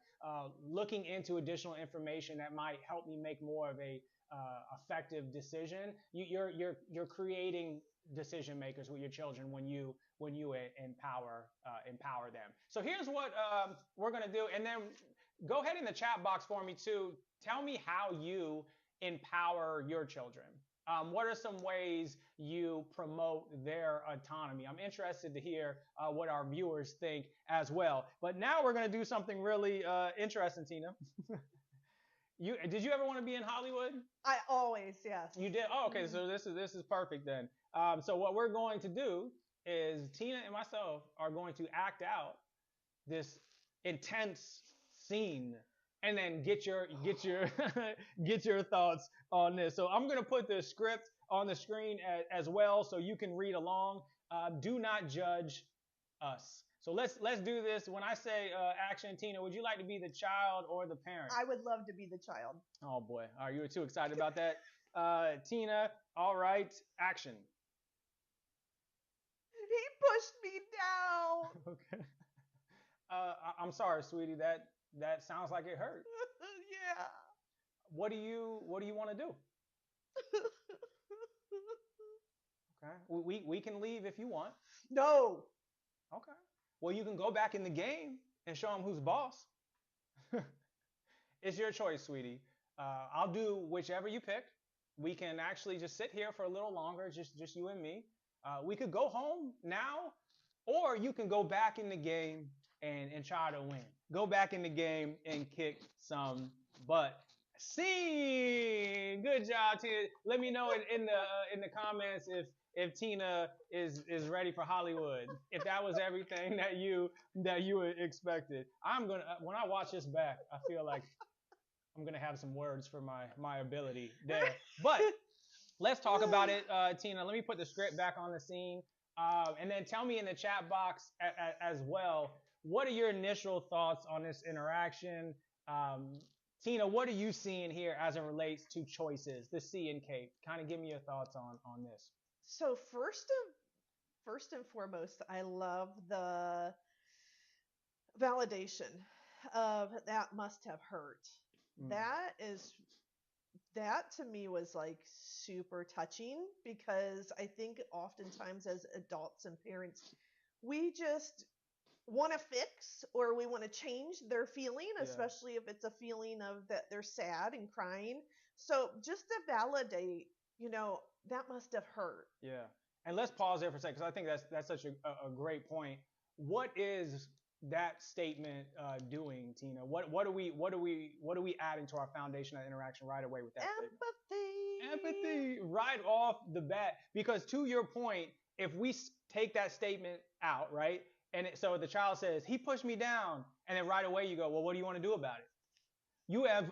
looking into additional information that might help me make more of a effective decision. You're creating decision makers with your children when you empower them. So here's what we're gonna do, and then go ahead in the chat box for me too. Tell me how you empower your children. What are some ways you promote their autonomy? I'm interested to hear what our viewers think as well. But now we're going to do something really interesting, Tina. Did you ever want to be in Hollywood? I always, yes. You did. Oh, okay. So this is perfect then. So what we're going to do is Tina and myself are going to act out this intense scene and then get your get your thoughts on this. So I'm gonna put the script on the screen as well, so you can read along. Do not judge us. So let's do this. When I say action, Tina, would you like to be the child or the parent? I would love to be the child. Oh boy, are you too excited about that? Tina, all right, action. He pushed me down. Okay. I'm sorry, sweetie. That sounds like it hurt. Yeah. What do you want to do? Okay. We can leave if you want. No. Okay. Well, you can go back in the game and show them who's boss. It's your choice, sweetie. I'll do whichever you pick. We can actually just sit here for a little longer, just you and me. We could go home now, or you can go back in the game and try to win. Go back in the game and kick some butt. See, good job, Tina. Let me know in the comments if Tina is ready for Hollywood. If that was everything that you expected. I'm gonna when I watch this back, I feel like I'm gonna have some words for my ability there. But let's talk about it, Tina. Let me put the script back on the scene, and then tell me in the chat box as well. What are your initial thoughts on this interaction? Tina, what are you seeing here as it relates to choices, the C and C.A.P.E? Kind of give me your thoughts on this. So first and foremost, I love the validation of that must have hurt. Mm. That to me was like super touching because I think oftentimes as adults and parents, we just want to fix or we want to change their feeling, Yeah. especially if it's a feeling of that they're sad and crying. So just to validate, that must have hurt. Yeah. And let's pause there for a second because I think that's such a great point. What is that statement doing, Tina? What are we adding to our foundation of interaction right away with that statement? Empathy. Empathy right off the bat. Because to your point, if we take that statement out, right, and so the child says he pushed me down, and then right away you go, well, what do you want to do about it? You have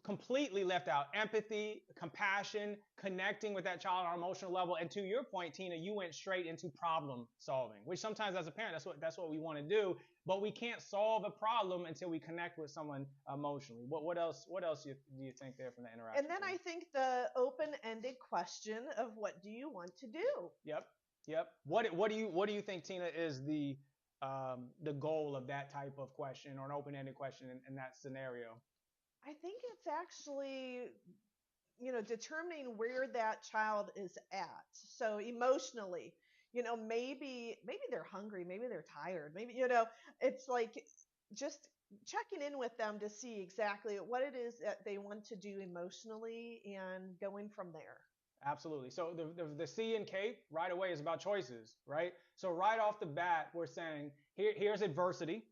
completely left out empathy, compassion, connecting with that child on an emotional level. And to your point, Tina, you went straight into problem solving, which sometimes as a parent, that's what we want to do. But we can't solve a problem until we connect with someone emotionally. What else do you think there from the interaction? And then I think the open-ended question of what do you want to do? Yep. Yep. What do you think, Tina, is the goal of that type of question or an open-ended question in that scenario? I think it's actually, determining where that child is at. So emotionally, maybe they're hungry, maybe they're tired, maybe, it's like just checking in with them to see exactly what it is that they want to do emotionally and going from there. Absolutely. So the C in CAPE right away is about choices, right? So right off the bat, we're saying here's adversity.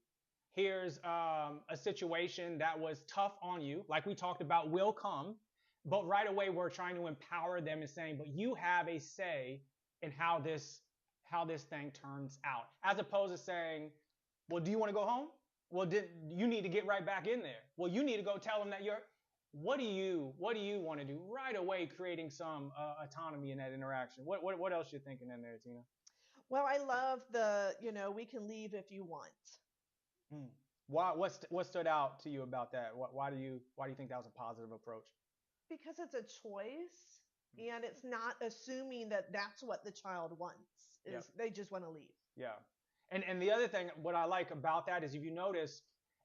Here's a situation that was tough on you, like we talked about, will come. But right away, we're trying to empower them and saying, but you have a say in how this thing turns out, as opposed to saying, well, do you want to go home? Well, you need to get right back in there? Well, you need to go tell them that you're. What do you want to do right away? Creating some autonomy in that interaction. What else you thinking in there, Tina? Well, I love we can leave if you want. Hmm. What stood out to you about that? Why do you think that was a positive approach? Because it's a choice and it's not assuming that that's what the child wants, Yep. is they just want to leave. Yeah. And the other thing, what I like about that is if you notice,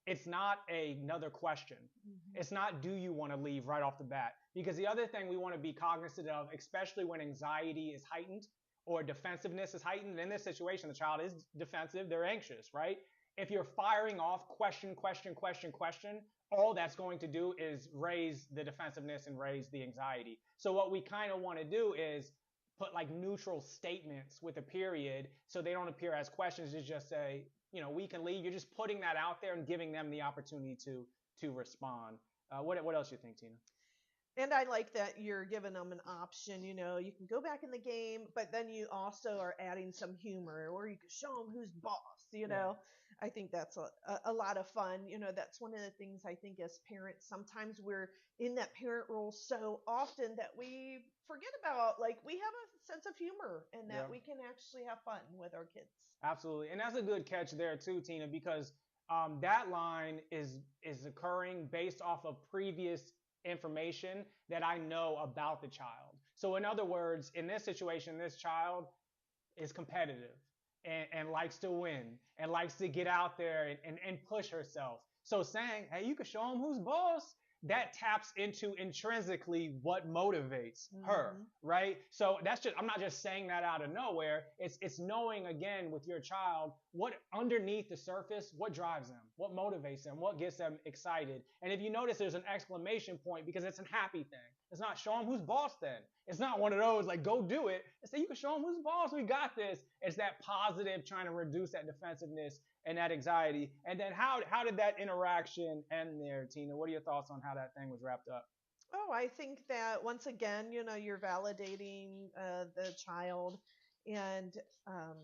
it's not another question. Mm-hmm. It's not, do you want to leave right off the bat? Because the other thing we want to be cognizant of, especially when anxiety is heightened or defensiveness is heightened, in this situation, the child is defensive, they're anxious, right? If you're firing off question, question, question, question, all that's going to do is raise the defensiveness and raise the anxiety. So what we kind of want to do is put like neutral statements with a period so they don't appear as questions. Just say, we can leave. You're just putting that out there and giving them the opportunity to respond. What else you think, Tina? And I like that you're giving them an option. You can go back in the game, but then you also are adding some humor, or you can show them who's boss. Yeah. I think that's a lot of fun. That's one of the things I think as parents, sometimes we're in that parent role so often that we forget about, like, we have a sense of humor and that Yeah. we can actually have fun with our kids. Absolutely, and that's a good catch there too, Tina, because that line is occurring based off of previous information that I know about the child. So in other words, in this situation, this child is competitive and likes to win and likes to get out there and push herself. So saying, hey, you can show them who's boss, that taps into intrinsically what motivates her, Mm-hmm. right? So I'm not just saying that out of nowhere. It's knowing, again, with your child, what underneath the surface, what drives them, what motivates them, what gets them excited. And if you notice, there's an exclamation point because it's a happy thing. It's not show them who's boss then. It's not one of those like go do it. It's that you can show them who's boss. We got this. It's that positive, trying to reduce that defensiveness and that anxiety. And then how did that interaction end there, Tina? What are your thoughts on how that thing was wrapped up? Oh, I think that once again, you're validating the child, and um,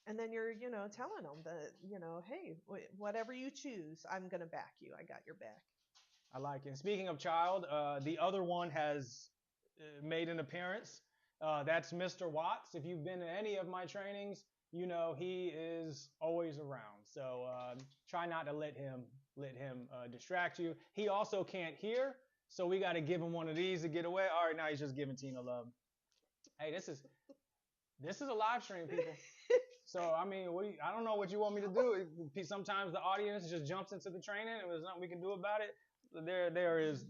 and then you're, telling them that, hey, whatever you choose, I'm gonna back you. I got your back. I like it. And speaking of child, the other one has made an appearance. That's Mr. Watts. If you've been to any of my trainings, you know he is always around. So try not to let him distract you. He also can't hear, so we got to give him one of these to get away. All right, now he's just giving Tina love. Hey, this is a live stream, people. So I mean, I don't know what you want me to do. Sometimes the audience just jumps into the training, and there's nothing we can do about it. There is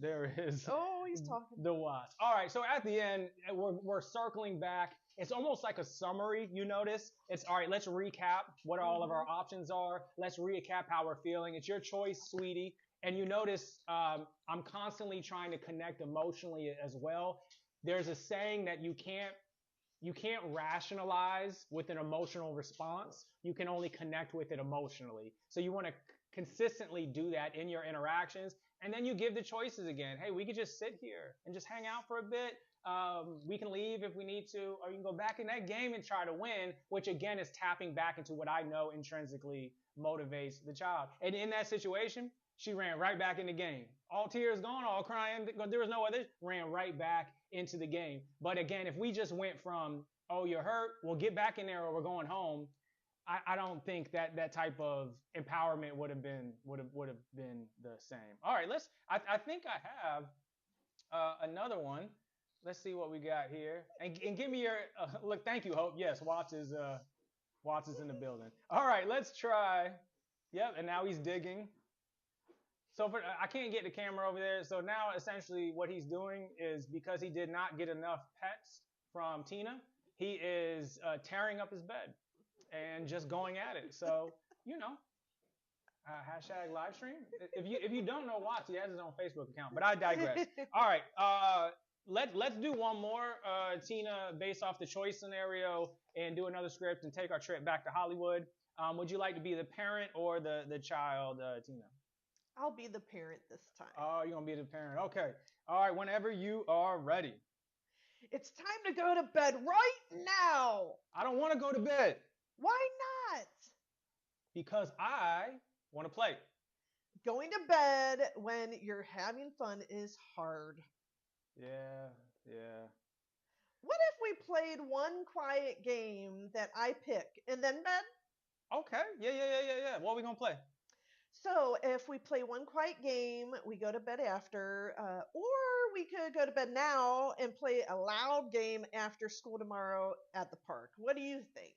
Oh, he's talking. the Wats. All right, so at the end, we're circling back. It's almost like a summary. You notice it's all right. Let's recap what all of our options are. Let's recap how we're feeling. It's your choice, sweetie. And you notice I'm constantly trying to connect emotionally as well. There's a saying that you can't rationalize with an emotional response. You can only connect with it emotionally. So you want to consistently do that in your interactions. And then you give the choices again. Hey, we could just sit here and just hang out for a bit. We can leave if we need to, or you can go back in that game and try to win, which again is tapping back into what I know intrinsically motivates the child. And in that situation, she ran right back in the game. All tears gone, all crying. There was no other. Ran right back into the game. But again, if we just went from, oh, you're hurt, we'll get back in there or we're going home, I don't think that type of empowerment would have been the same. All right, I think I have another one. Let's see what we got here, and give me your look. Thank you, Hope. Yes, Watts is in the building. All right, let's try. Yep, and now he's digging. So I can't get the camera over there. So now essentially what he's doing is, because he did not get enough pets from Tina, he is tearing up his bed and just going at it. So, hashtag live stream. If you don't know Watts, he has his own Facebook account. But I digress. All right. Let's do one more, Tina, based off the choice scenario, and do another script and take our trip back to Hollywood. Would you like to be the parent or the child, Tina? I'll be the parent this time. Oh, you're gonna be the parent. Okay. All right. Whenever you are ready. It's time to go to bed right now. I don't want to go to bed. Why not? Because I want to play. Going to bed when you're having fun is hard. Yeah, yeah. What if we played one quiet game that I pick and then bed? Okay. Yeah. What are we gonna play? So if we play one quiet game, we go to bed after, or we could go to bed now and play a loud game after school tomorrow at the park. What do you think?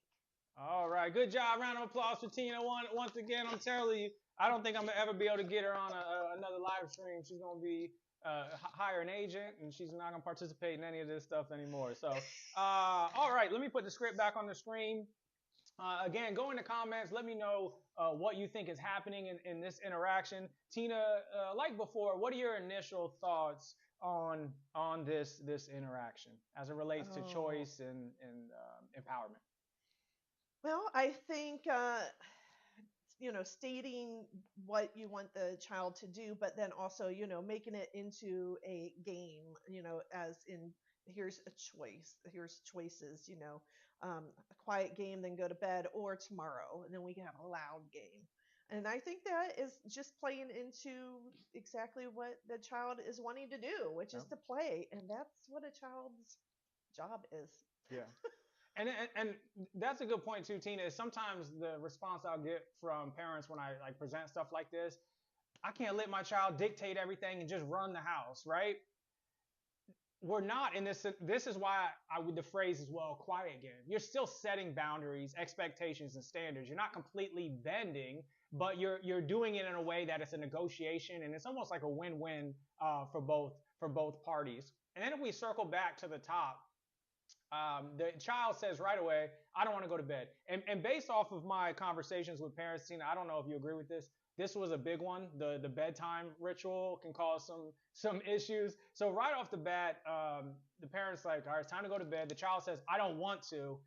All right. Good job. Round of applause for Tina. Once again, I'm telling you, I don't think I'm gonna ever be able to get her on another live stream. She's gonna be hire an agent, and she's not gonna participate in any of this stuff anymore. So, all right. Let me put the script back on the screen. Again, go in the comments. Let me know what you think is happening in this interaction. Tina, like before, what are your initial thoughts on this interaction as it relates to choice and empowerment? Well, I think stating what you want the child to do, but then also making it into a game. As in, here's a choice, here's choices. A quiet game, then go to bed, or tomorrow, and then we can have a loud game. And I think that is just playing into exactly what the child is wanting to do, which is to play, and that's what a child's job is. Yeah. And that's a good point too, Tina. Is sometimes the response I'll get from parents when I like present stuff like this, I can't let my child dictate everything and just run the house, right? We're not in this. This is why the phrase is, well, quiet game. You're still setting boundaries, expectations, and standards. You're not completely bending, but you're doing it in a way that it's a negotiation, and it's almost like a win-win for both parties. And then if we circle back to the top, the child says right away, I don't want to go to bed. And based off of my conversations with parents, Tina, I don't know if you agree with this. This was a big one. The bedtime ritual can cause some issues. So right off the bat, the parent's like, all right, it's time to go to bed. The child says, I don't want to.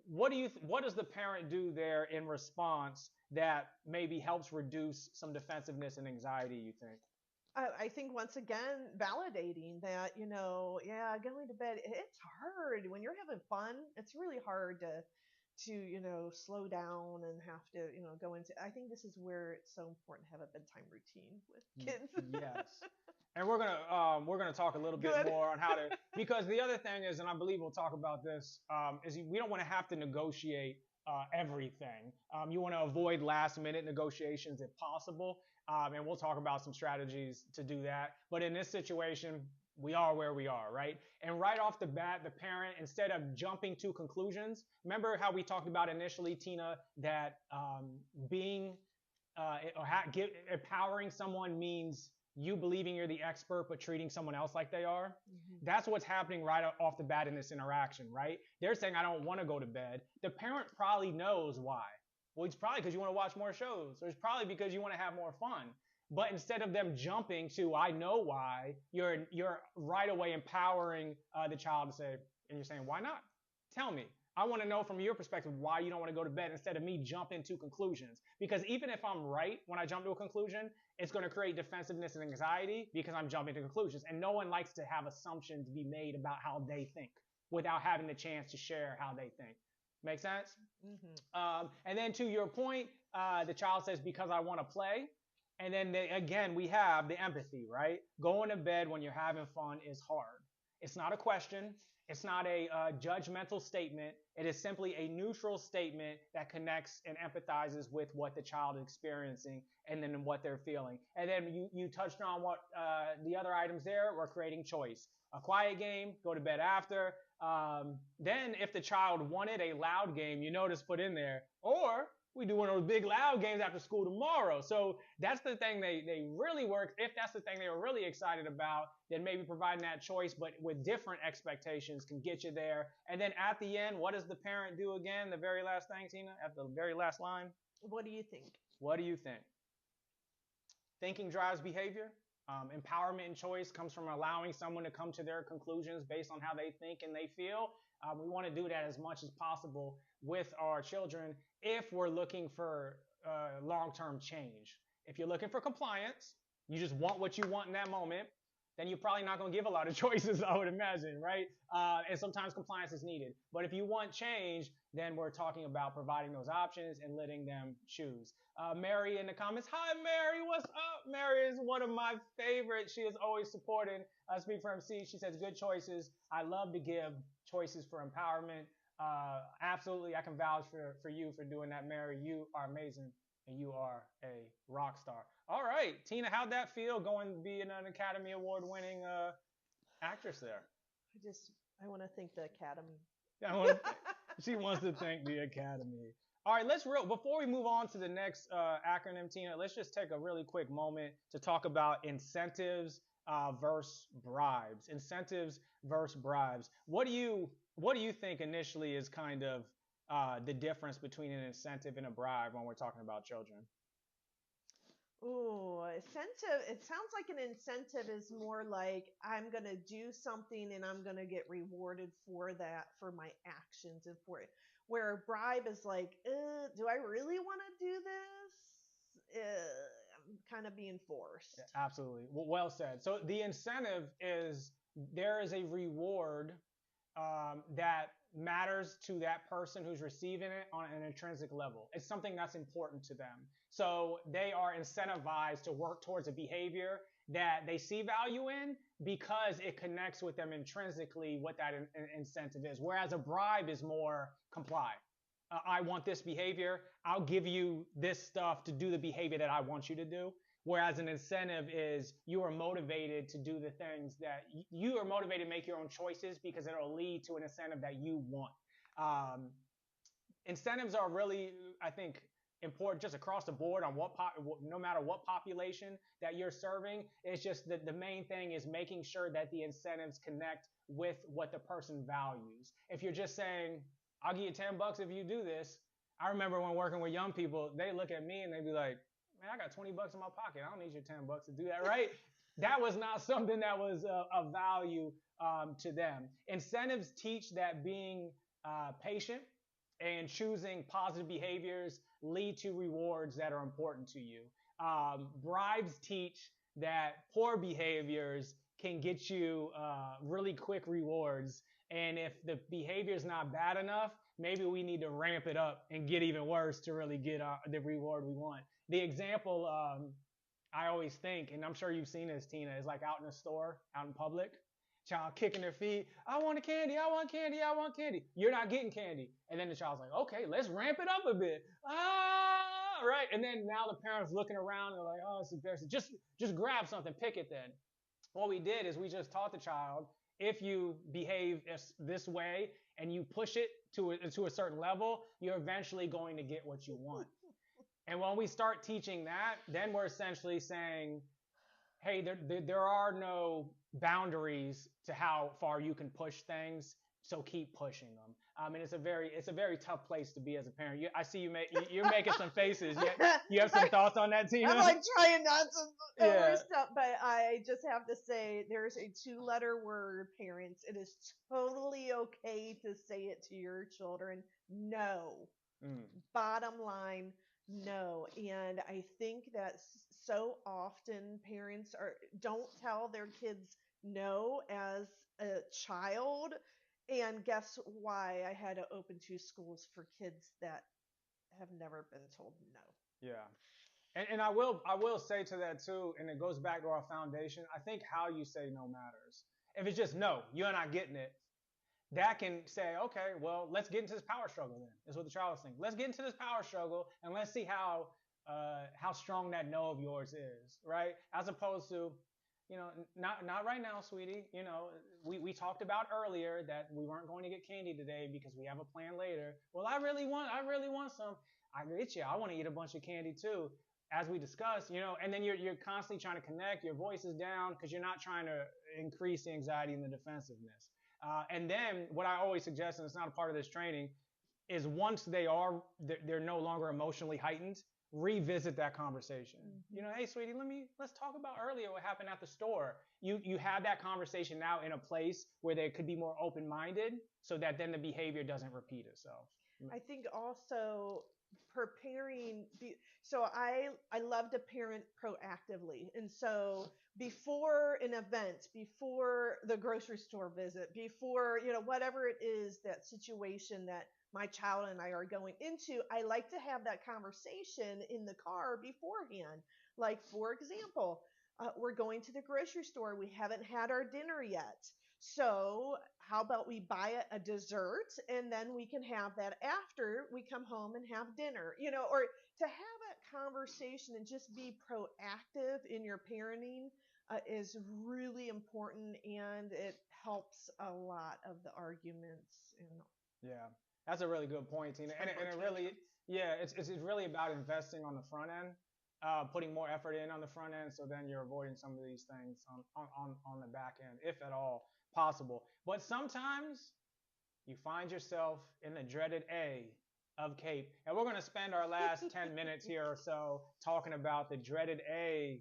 What does the parent do there in response that maybe helps reduce some defensiveness and anxiety, you think? I think once again, validating that, yeah, going to bed, it's hard when you're having fun. It's really hard to slow down and have to, go into. I think this is where it's so important to have a bedtime routine with kids. Yes. And we're gonna talk a little bit more on how to, because the other thing is, and I believe we'll talk about this, is we don't want to have to negotiate everything. You want to avoid last minute negotiations if possible. And we'll talk about some strategies to do that. But in this situation, we are where we are, right? And right off the bat, the parent, instead of jumping to conclusions, remember how we talked about initially, Tina, that being empowering someone means you believing you're the expert but treating someone else like they are. Mhm. That's what's happening right off the bat in this interaction, right? They're saying, I don't want to go to bed. The parent probably knows why. Well, it's probably because you want to watch more shows, or it's probably because you want to have more fun. But instead of them jumping to, I know why, you're right away empowering the child to say, and you're saying, why not? Tell me. I want to know from your perspective why you don't want to go to bed instead of me jumping to conclusions. Because even if I'm right when I jump to a conclusion, it's going to create defensiveness and anxiety because I'm jumping to conclusions. And no one likes to have assumptions be made about how they think without having the chance to share how they think. Make sense? Mm-hmm. And then to your point, the child says, because I want to play. And then again, we have the empathy, right? Going to bed when you're having fun is hard. It's not a question. It's not a judgmental statement. It is simply a neutral statement that connects and empathizes with what the child is experiencing and then what they're feeling. And then you touched on what the other items there were creating choice. A quiet game, go to bed after. Then if the child wanted a loud game, you notice put in there, or we do one of those big loud games after school tomorrow. So that's the thing they really work. If that's the thing they were really excited about, then maybe providing that choice, but with different expectations can get you there. And then at the end, what does the parent do again? The very last thing, Tina, at the very last line? What do you think? What do you think? Thinking drives behavior. Empowerment and choice comes from allowing someone to come to their conclusions based on how they think and they feel. We want to do that as much as possible with our children if we're looking for long-term change. If you're looking for compliance, you just want what you want in that moment, then you're probably not going to give a lot of choices, I would imagine, right? And sometimes compliance is needed. But if you want change, then we're talking about providing those options and letting them choose. Mary in the comments, hi Mary, what's up? Mary is one of my favorites. She is always supporting Speak for MC. She says, good choices. I love to give choices for empowerment. Absolutely, I can vouch for you for doing that, Mary. You are amazing and you are a rock star. All right, Tina, how'd that feel going being an Academy Award winning actress there? I want to thank the Academy. She wants to thank the Academy. All right, before we move on to the next acronym, Tina, let's just take a really quick moment to talk about incentives versus bribes. Incentives versus bribes. What do you think initially is kind of the difference between an incentive and a bribe when we're talking about children? Ooh, incentive. It sounds like an incentive is more like I'm going to do something and I'm going to get rewarded for that, for my actions and for it. Where a bribe is like, do I really want to do this? I'm kind of being forced. Yeah, absolutely. Well said. So the incentive is there is a reward that matters to that person who's receiving it on an intrinsic level. It's something that's important to them. So they are incentivized to work towards a behavior that they see value in because it connects with them intrinsically what that incentive is. Whereas a bribe is more comply. I want this behavior. I'll give you this stuff to do the behavior that I want you to do. Whereas an incentive is you are motivated to do the things that you are motivated to make your own choices because it'll lead to an incentive that you want. Um, Incentives are really, I think, important just across the board on no matter what population that you're serving. It's just that the main thing is making sure that the incentives connect with what the person values. If you're just saying, I'll give you $10 if you do this. I remember when working with young people, they look at me and they be like, man, I got $20 in my pocket. I don't need your $10 to do that, right? That was not something that was of value to them. Incentives teach that being patient and choosing positive behaviors lead to rewards that are important to you. Bribes teach that poor behaviors can get you really quick rewards. And if the behavior is not bad enough, maybe we need to ramp it up and get even worse to really get the reward we want. The example I always think, and I'm sure you've seen this, Tina, is like out in a store, out in public, child kicking their feet. I want a candy. I want candy. I want candy. You're not getting candy. And then the child's like, okay, let's ramp it up a bit. Right. And then now the parents looking around and they're like, oh, it's embarrassing. Just grab something. Pick it then. What we did is we just taught the child, if you behave this way and you push it to a certain level, you're eventually going to get what you want. And when we start teaching that, then we're essentially saying, hey, there are no boundaries to how far you can push things. So keep pushing them. I mean, it's a very tough place to be as a parent. I see you're making some faces. You have some thoughts on that, I'm Tina? like trying not to Yeah. overstep, but I just have to say there's a 2 letter word, parents. It is totally okay to say it to your children. No. Mm, Bottom line, no. And I think that so often parents are don't tell their kids no as a child. And guess why I had to open 2 schools for kids that have never been told no. yeah. And I will say to that too, and it goes back to our foundation. I think how you say no matters. If it's just no, you're not getting it, that can say, okay, well, let's get into this power struggle then. Is what the child is saying. Let's get into this power struggle and let's see how strong that no of yours is, right? As opposed to, not right now, sweetie. We talked about earlier that we weren't going to get candy today because we have a plan later. Well, I really want some. I get you. I want to eat a bunch of candy too, as we discussed, and then you're constantly trying to connect. Your voice is down because you're not trying to increase the anxiety and the defensiveness. And then what I always suggest, and it's not a part of this training, is once they're no longer emotionally heightened, revisit that conversation. Mm-hmm. Hey, sweetie, let's talk about earlier what happened at the store. You have that conversation now in a place where they could be more open minded, so that then the behavior doesn't repeat itself. I think also preparing so I love to parent proactively. And so before an event, before the grocery store visit, before, whatever it is, that situation that my child and I are going into, I like to have that conversation in the car beforehand. Like, for example, we're going to the grocery store. We haven't had our dinner yet. So, how about we buy a dessert and then we can have that after we come home and have dinner, or to have that conversation and just be proactive in your parenting is really important, and it helps a lot of the arguments and Yeah, that's a really good point, Tina. And temper it really, tantrums. yeah, it's really about investing on the front end, putting more effort in on the front end, so then you're avoiding some of these things on the back end, if at all possible. But sometimes you find yourself in the dreaded A of CAPE. And we're going to spend our last 10 minutes here or so talking about the dreaded A.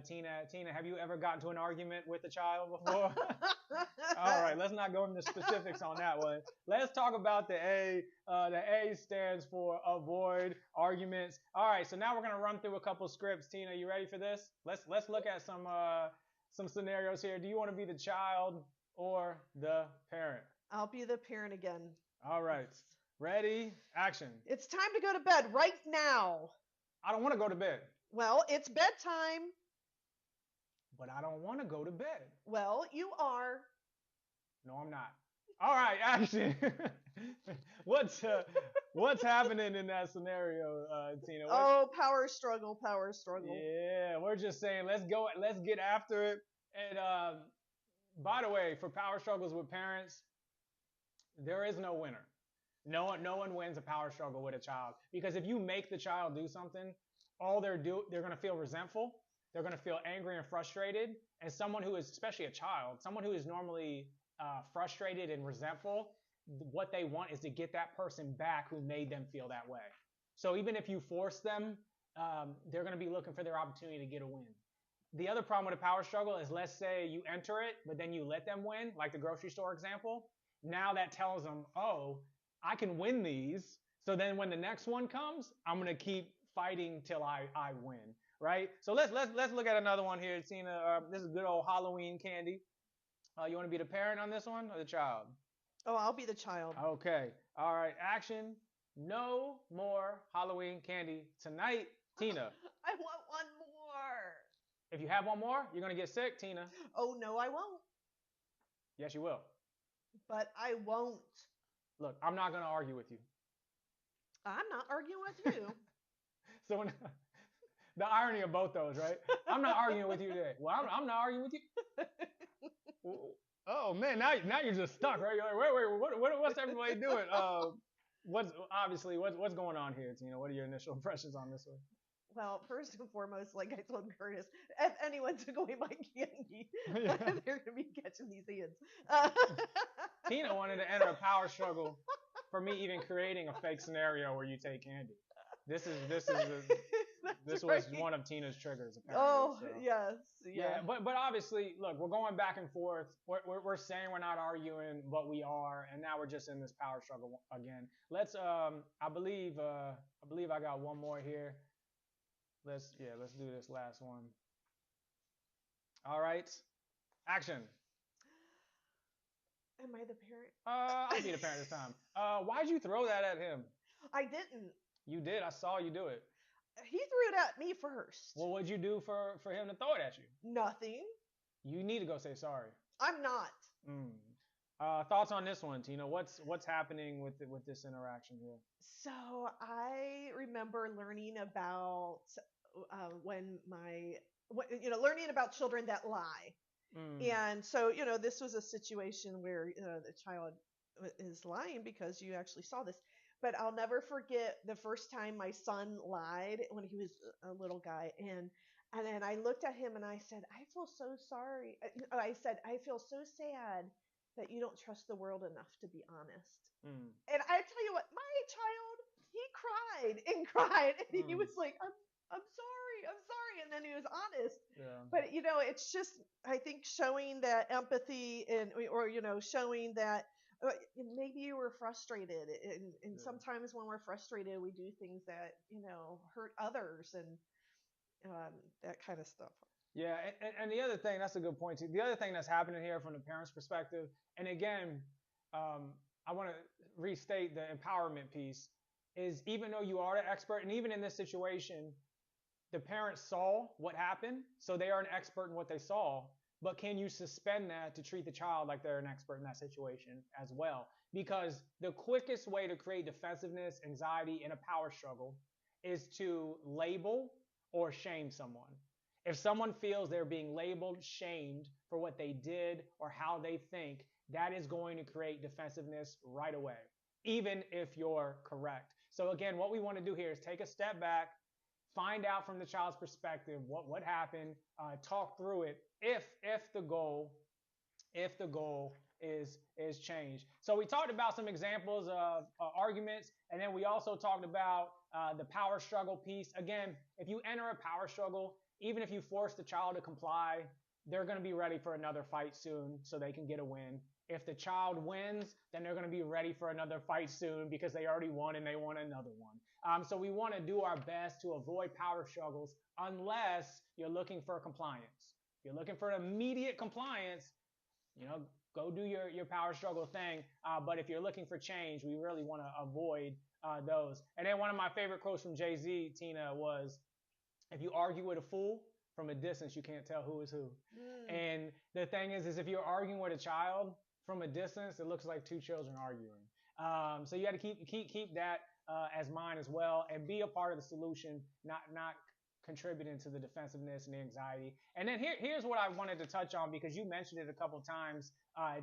Tina, have you ever gotten to an argument with a child before? All right, let's not go into specifics on that one. Let's talk about the A. The A stands for avoid arguments. All right, so now we're gonna run through a couple scripts. Tina, you ready for this? Let's look at some scenarios here. Do you want to be the child or the parent? I'll be the parent again. All right, ready, action. It's time to go to bed right now. I don't want to go to bed. Well, it's bedtime. But I don't want to go to bed. Well, you are. No, I'm not. All right, action. What's happening in that scenario, Tina? Oh, power struggle, power struggle. Yeah, we're just saying let's go, let's get after it. And by the way, for power struggles with parents, there is no winner. No one wins a power struggle with a child, because if you make the child do something, they're going to feel resentful. They're going to feel angry and frustrated. And someone who is, especially a child, someone who is normally frustrated and resentful, what they want is to get that person back who made them feel that way. So even if you force them, they're going to be looking for their opportunity to get a win. The other problem with a power struggle is, let's say you enter it, but then you let them win, like the grocery store example. Now that tells them, oh, I can win these. So then when the next one comes, I'm going to keep fighting till I win, right? So let's look at another one here, Tina. This is good old Halloween candy. You want to be the parent on this one or the child? Oh, I'll be the child. Okay. All right. Action. No more Halloween candy tonight, Tina. I want one more. If you have one more, you're going to get sick, Tina. Oh, no, I won't. Yes, you will. But I won't. Look, I'm not going to argue with you. I'm not arguing with you. So when, the irony of both those, right? I'm not arguing with you today. Well, I'm not arguing with you. Oh man, now you're just stuck, right? You're like, wait, what's everybody doing? What's going on here, Tina? What are your initial impressions on this one? Well, first and foremost, like I told Curtis, if anyone took away my candy, Yeah. they're gonna be catching these hands. Uh, Tina wanted to enter a power struggle for me even creating a fake scenario where you take candy. This That's was right. one of Tina's triggers apparently. Oh So yes, yeah, yeah. but obviously, look, we're going back and forth. We're saying we're not arguing, but we are, and now we're just in this power struggle again. Let's I believe I got one more here. Let's do this last one. All right, action. Am I the parent? I'll be the parent this time. Why'd you throw that at him? I didn't. You did. I saw you do it. He threw it at me first. Well, what'd you do for him to throw it at you? Nothing. You need to go say sorry. I'm not. Mm. Thoughts on this one, Tina? What's happening with this interaction here? So I remember learning about when learning about children that lie. Mm. And so, this was a situation where the child is lying because you actually saw this. But I'll never forget the first time my son lied when he was a little guy, and then I looked at him and I said, "I feel so sorry." I said, "I feel so sad that you don't trust the world enough to be honest." Mm. And I tell you what, my child, he cried and cried, and he Mm. was like, I'm sorry," and then he was honest. Yeah. But it's just, I think, showing that empathy, or showing that maybe you were frustrated, and Yeah. sometimes when we're frustrated, we do things that hurt others, and that kind of stuff. Yeah, and the other thing, that's a good point too. The other thing that's happening here from the parent's perspective, and again, I want to restate the empowerment piece, is even though you are the expert, and even in this situation, the parents saw what happened, so they are an expert in what they saw. But can you suspend that to treat the child like they're an expert in that situation as well? Because the quickest way to create defensiveness, anxiety, in a power struggle is to label or shame someone. If someone feels they're being labeled, shamed for what they did or how they think, that is going to create defensiveness right away, even if you're correct. So again, what we want to do here is take a step back, find out from the child's perspective what happened, talk through it if the goal is change. So we talked about some examples of arguments, and then we also talked about the power struggle piece. Again, if you enter a power struggle, even if you force the child to comply, they're going to be ready for another fight soon so they can get a win. If the child wins, then they're going to be ready for another fight soon because they already won and they want another one. So we want to do our best to avoid power struggles unless you're looking for compliance. If you're looking for immediate compliance, go do your power struggle thing. But if you're looking for change, we really want to avoid those. And then one of my favorite quotes from Jay-Z, Tina, was, if you argue with a fool, from a distance, you can't tell who is who. Mm. And the thing is if you're arguing with a child from a distance, it looks like two children arguing. So you got to keep that as mind as well, and be a part of the solution, not contributing to the defensiveness and the anxiety. And then here's what I wanted to touch on, because you mentioned it a couple times,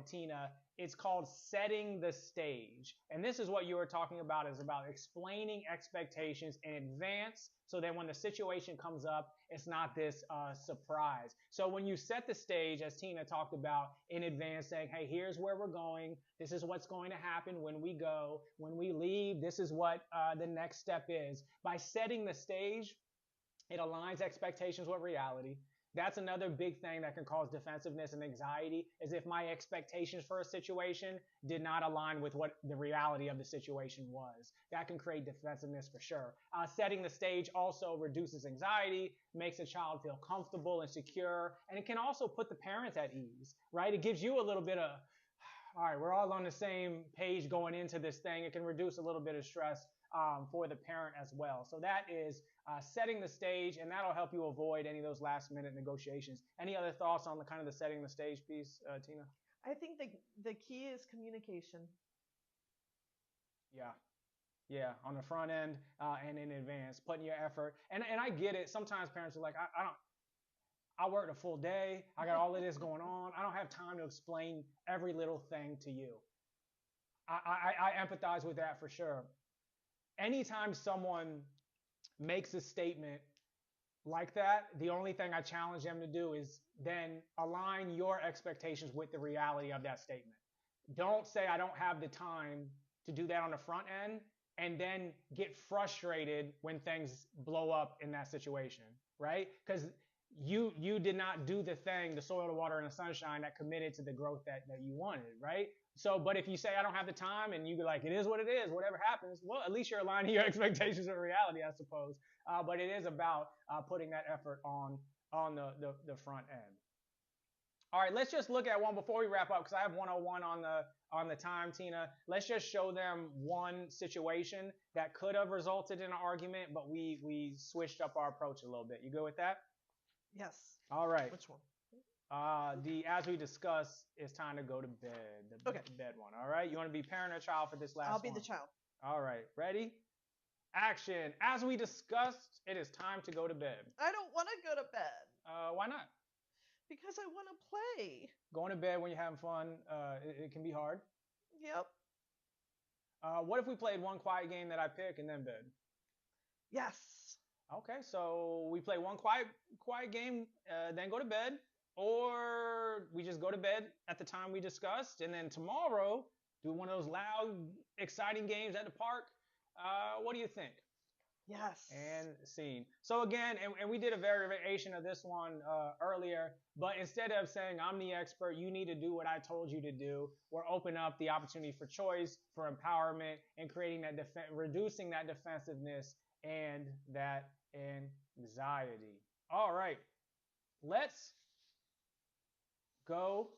Tina. It's called setting the stage. And this is what you were talking about, is about explaining expectations in advance, so that when the situation comes up, it's not this surprise. So when you set the stage, as Tina talked about, in advance, saying, hey, here's where we're going. This is what's going to happen when we go. When we leave, this is what the next step is. By setting the stage, it aligns expectations with reality. That's another big thing that can cause defensiveness and anxiety, is if my expectations for a situation did not align with what the reality of the situation was. That can create defensiveness for sure. Setting the stage also reduces anxiety, makes a child feel comfortable and secure, and it can also put the parents at ease, right? It gives you a little bit of, all right, we're all on the same page going into this thing. It can reduce a little bit of stress for the parent as well. So that is setting the stage, and that'll help you avoid any of those last minute negotiations. Any other thoughts on the kind of the setting the stage piece, Tina? I think the key is communication. Yeah. Yeah, on the front end and in advance, putting your effort. And I get it. Sometimes parents are like, I worked a full day. I got all of this going on. I don't have time to explain every little thing to you. I empathize with that for sure. Anytime someone makes a statement like that. The only thing I challenge them to do is then align your expectations with the reality of that statement. Don't say I don't have the time to do that on the front end and then get frustrated when things blow up in that situation, right? Because you did not do the thing, the soil, the water, and the sunshine that committed to the growth that you wanted, right? So, but if you say I don't have the time and you be like, it is what it is, whatever happens, well, at least you're aligning your expectations with reality, I suppose. But it is about putting that effort on the front end. All right, let's just look at one before we wrap up because I have 101 on the time, Tina. Let's just show them one situation that could have resulted in an argument, but we switched up our approach a little bit. You good with that? Yes. All right. Which one? The as we discussed, it's time to go to bed. The Okay. bed one. All right. You want to be parent or child for this last one? I'll be the child. All right. Ready? Action. As we discussed, it is time to go to bed. I don't want to go to bed. Why not? Because I want to play. Going to bed when you're having fun, it can be hard. Yep. What if we played one quiet game that I pick and then bed? Yes. Okay, so we play one quiet game, then go to bed, or we just go to bed at the time we discussed, and then tomorrow do one of those loud, exciting games at the park. What do you think? Yes. And scene. So again, and we did a variation of this one earlier, but instead of saying I'm the expert, you need to do what I told you to do, we're opening up the opportunity for choice, for empowerment, and creating that reducing that defensiveness and that anxiety. All right, let's go.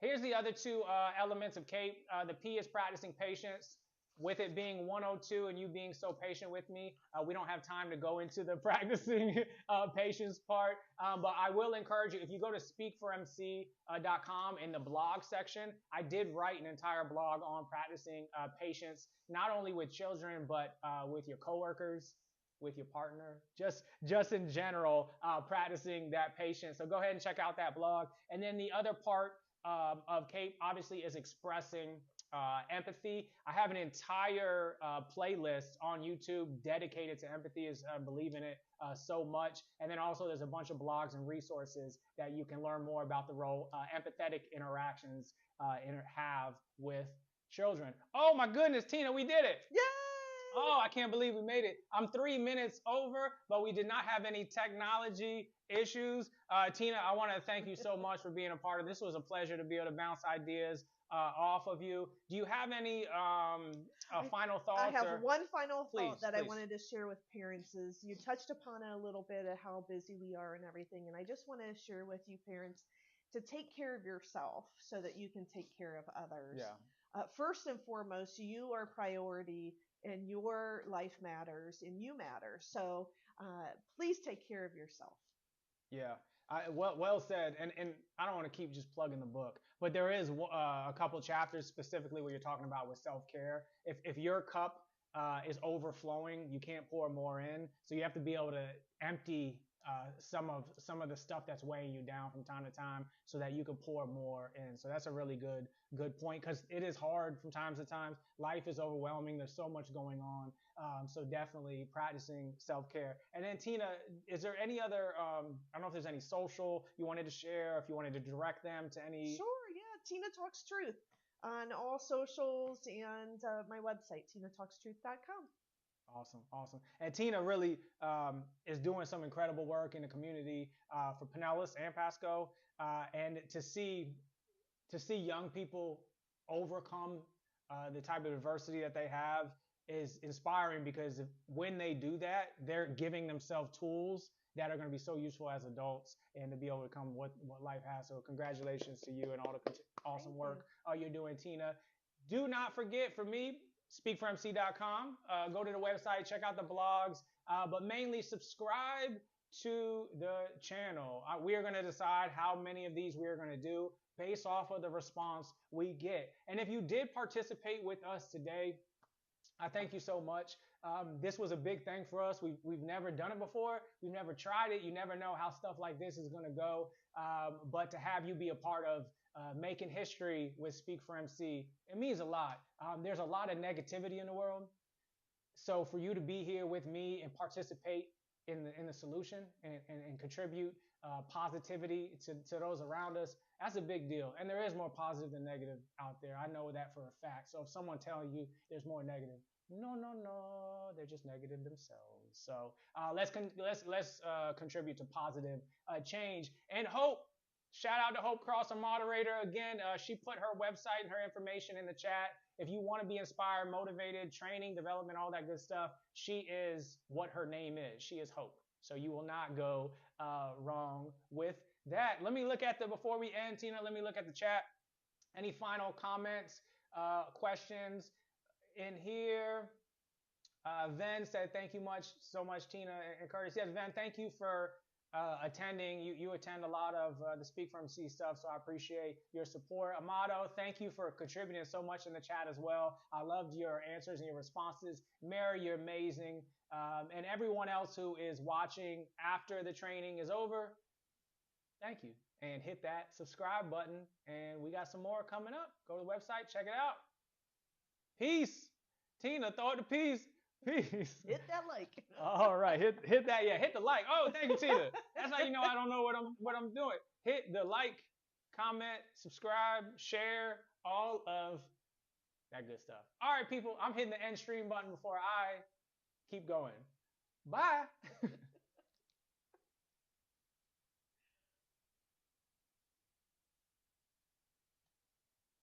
Here's the other two elements of C.A.P.E. The P is practicing patience. With it being 102 and you being so patient with me, we don't have time to go into the practicing patience part. But I will encourage you, if you go to speakformc.com in the blog section, I did write an entire blog on practicing patience, not only with children, but with your coworkers, with your partner, just in general, practicing that patience. So go ahead and check out that blog. And then the other part of C.A.P.E. obviously is expressing empathy. I have an entire playlist on YouTube dedicated to empathy, as I believe in it so much. And then also there's a bunch of blogs and resources that you can learn more about the role empathetic interactions have with children. Oh my goodness, Tina, we did it. Yay! Oh, I can't believe we made it. I'm 3 minutes over, but we did not have any technology issues. Tina, I want to thank you so much for being a part of this. It was a pleasure to be able to bounce ideas off of you. Do you have any final thoughts? I have one final thought that please. I wanted to share with parents is you touched upon a little bit of how busy we are and everything, and I just want to share with you parents to take care of yourself so that you can take care of others. Yeah. First and foremost, you are priority and your life matters and you matter. So please take care of yourself. Yeah. Well said. And I don't want to keep just plugging the book, but there is a couple chapters specifically where you're talking about with self-care. If your cup is overflowing, you can't pour more in. So you have to be able to empty some of the stuff that's weighing you down from time to time so that you can pour more in. So that's a really good point because it is hard from time to time. Life is overwhelming. There's so much going on. So definitely practicing self-care. And then Tina, is there any other, I don't know if there's any social you wanted to share, if you wanted to direct them to any. Sure, yeah. Tina Talks Truth on all socials and my website, tinatalkstruth.com. Awesome. And Tina really is doing some incredible work in the community for Pinellas and Pasco. And to see young people overcome the type of adversity that they have is inspiring because when they do that, they're giving themselves tools that are going to be so useful as adults and to be able to become what life has. So congratulations to you and all the awesome work you're doing, Tina. Do not forget, for me, speakformc.com. Go to the website, check out the blogs, but mainly subscribe to the channel. We are going to decide how many of these we are going to do based off of the response we get. And if you did participate with us today, I thank you so much. This was a big thing for us. We've never done it before. We've never tried it. You never know how stuff like this is going to go. But to have you be a part of making history with Speak for MC, it means a lot. There's a lot of negativity in the world. So for you to be here with me and participate in the solution and contribute positivity to those around us, that's a big deal. And there is more positive than negative out there. I know that for a fact. So if someone telling you there's more negative, no, no, no, they're just negative themselves. So let's contribute to positive change and hope. Shout out to Hope Cross, our moderator. Again, she put her website and her information in the chat. If you want to be inspired, motivated, training, development, all that good stuff, she is what her name is. She is Hope. So you will not go wrong with that. Let me look at before we end, Tina, let me look at the chat. Any final comments, questions in here? Ven said, thank you so much, Tina and Curtis. Yes, Ven, thank you for attending. You attend a lot of the Speak From C stuff, so I appreciate your support. Amato, thank you for contributing so much in the chat as well. I loved your answers and your responses. Mary, you're amazing. And everyone else who is watching after the training is over, thank you. And hit that subscribe button. And we got some more coming up. Go to the website, check it out. Peace. Tina, throw it to peace. Peace. Hit that like. All right, hit that. Yeah, hit the like. Oh, thank you, Tina. That's how you know I don't know what I'm doing. Hit the like, comment, subscribe, share, all of that good stuff. All right, people, I'm hitting the end stream button before I keep going. Bye.